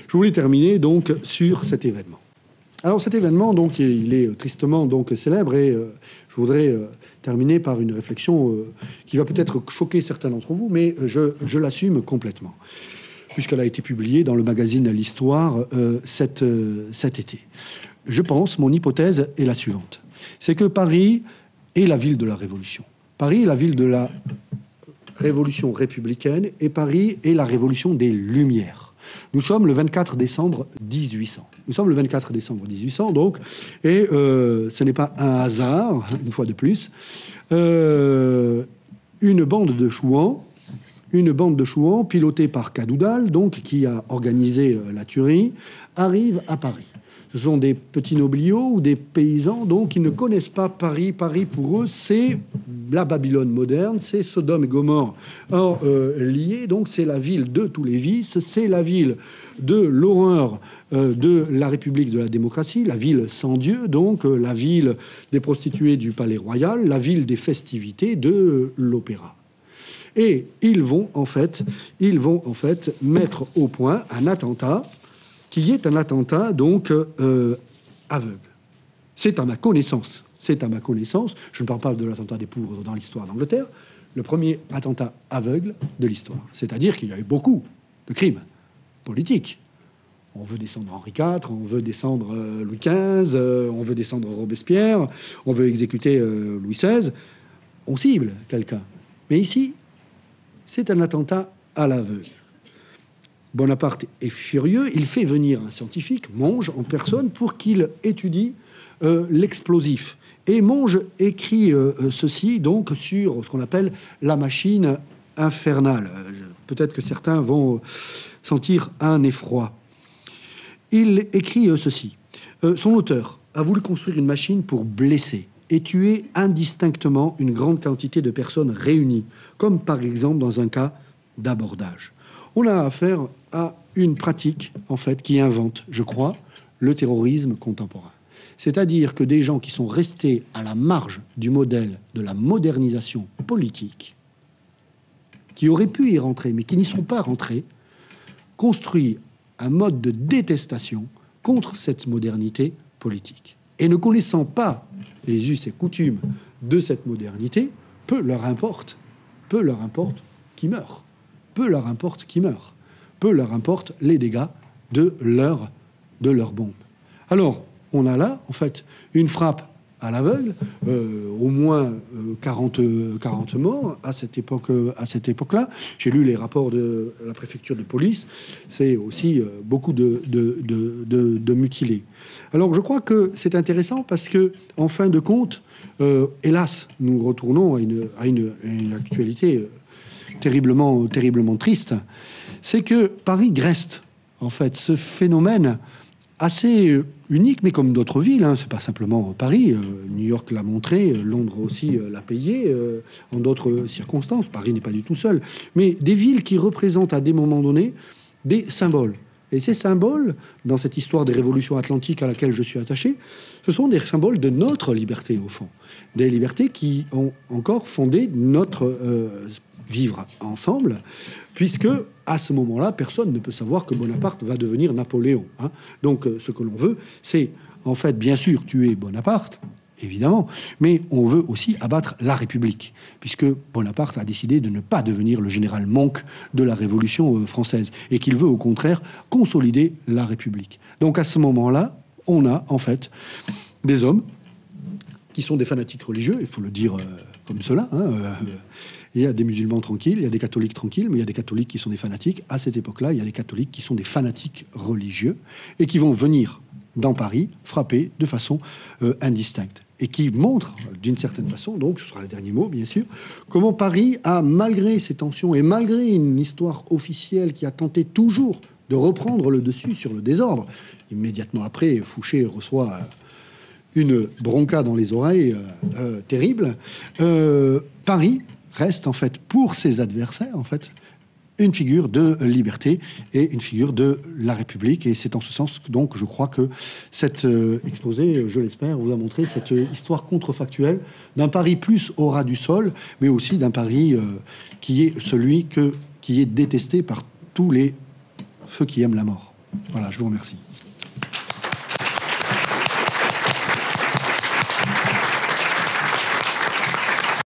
Je voulais terminer donc sur cet événement. Alors cet événement, donc, il est tristement donc célèbre et je voudrais terminer par une réflexion qui va peut-être choquer certains d'entre vous, mais je l'assume complètement, puisqu'elle a été publiée dans le magazine L'Histoire cet été. Je pense, mon hypothèse est la suivante, c'est que Paris est la ville de la Révolution. Paris est la ville de la révolution républicaine et Paris est la révolution des Lumières. Nous sommes le 24 décembre 1800. Nous sommes le 24 décembre 1800, donc, et ce n'est pas un hasard, une fois de plus. Une bande de chouans pilotée par Cadoudal, donc, qui a organisé la tuerie, arrive à Paris. Ce sont des petits nobliaux ou des paysans, donc, qui ne connaissent pas Paris. Paris, pour eux, c'est la Babylone moderne, c'est Sodome et Gomorrhe liés. Donc, c'est la ville de tous les vices, c'est la ville de l'horreur de la République de la démocratie, la ville sans Dieu, donc la ville des prostituées du Palais Royal, la ville des festivités de l'Opéra. Et ils vont en fait mettre au point un attentat qui est un attentat donc aveugle. C'est à ma connaissance, je ne parle pas de l'attentat des Pouvres dans l'histoire d'Angleterre, le premier attentat aveugle de l'histoire. C'est-à-dire qu'il y a eu beaucoup de crimes politiques. On veut descendre Henri IV, on veut descendre Louis XV, on veut descendre Robespierre, on veut exécuter Louis XVI. On cible quelqu'un. Mais ici, c'est un attentat à l'aveugle. Bonaparte est furieux, il fait venir un scientifique, Monge, en personne, pour qu'il étudie l'explosif. Et Monge écrit ceci, donc, sur ce qu'on appelle la machine infernale. Peut-être que certains vont sentir un effroi. Il écrit ceci. Son auteur a voulu construire une machine pour blesser et tuer indistinctement une grande quantité de personnes réunies, comme par exemple dans un cas d'abordage. On a affaire à une pratique, en fait, qui invente, je crois, le terrorisme contemporain. C'est-à-dire que des gens qui sont restés à la marge du modèle de la modernisation politique, qui auraient pu y rentrer, mais qui n'y sont pas rentrés, construisent un mode de détestation contre cette modernité politique. Et ne connaissant pas les us et coutumes de cette modernité, peu leur importe qui meurent. Peu leur importe qui meurt. Peu leur importe les dégâts de leur bombe. Alors, on a là, en fait, une frappe à l'aveugle, au moins 40 morts à cette époque-là. J'ai lu les rapports de la préfecture de police. C'est aussi beaucoup de mutilés. Alors, je crois que c'est intéressant parce que, en fin de compte, hélas, nous retournons à une actualité terriblement triste. C'est que Paris Greste, en fait, ce phénomène assez unique, mais comme d'autres villes, hein, c'est pas simplement Paris. New York l'a montré, Londres aussi l'a payé en d'autres circonstances. Paris n'est pas du tout seul, mais des villes qui représentent à des moments donnés des symboles. Et ces symboles, dans cette histoire des révolutions atlantiques à laquelle je suis attaché, ce sont des symboles de notre liberté, au fond. Des libertés qui ont encore fondé notre vivre ensemble, puisque à ce moment-là, personne ne peut savoir que Bonaparte va devenir Napoléon. Hein. Donc, ce que l'on veut, c'est, en fait, bien sûr, tuer Bonaparte, évidemment, mais on veut aussi abattre la République, puisque Bonaparte a décidé de ne pas devenir le général Monk de la Révolution française, et qu'il veut, au contraire, consolider la République. Donc, à ce moment-là, on a, en fait, des hommes qui sont des fanatiques religieux, il faut le dire comme cela, hein, il y a des musulmans tranquilles, il y a des catholiques tranquilles, mais il y a des catholiques qui sont des fanatiques. À cette époque-là, il y a des catholiques qui sont des fanatiques religieux et qui vont venir dans Paris frapper de façon indistincte. Et qui montrent, d'une certaine façon, donc ce sera le dernier mot, bien sûr, comment Paris a, malgré ces tensions et malgré une histoire officielle qui a tenté toujours de reprendre le dessus sur le désordre, immédiatement après, Fouché reçoit une bronca dans les oreilles terrible, Paris reste en fait pour ses adversaires en fait une figure de liberté et une figure de la République, et c'est en ce sens que donc je crois que cet exposé, je l'espère, vous a montré cette histoire contrefactuelle d'un Paris plus au ras du sol, mais aussi d'un Paris qui est celui qui est détesté par tous ceux qui aiment la mort. Voilà, je vous remercie.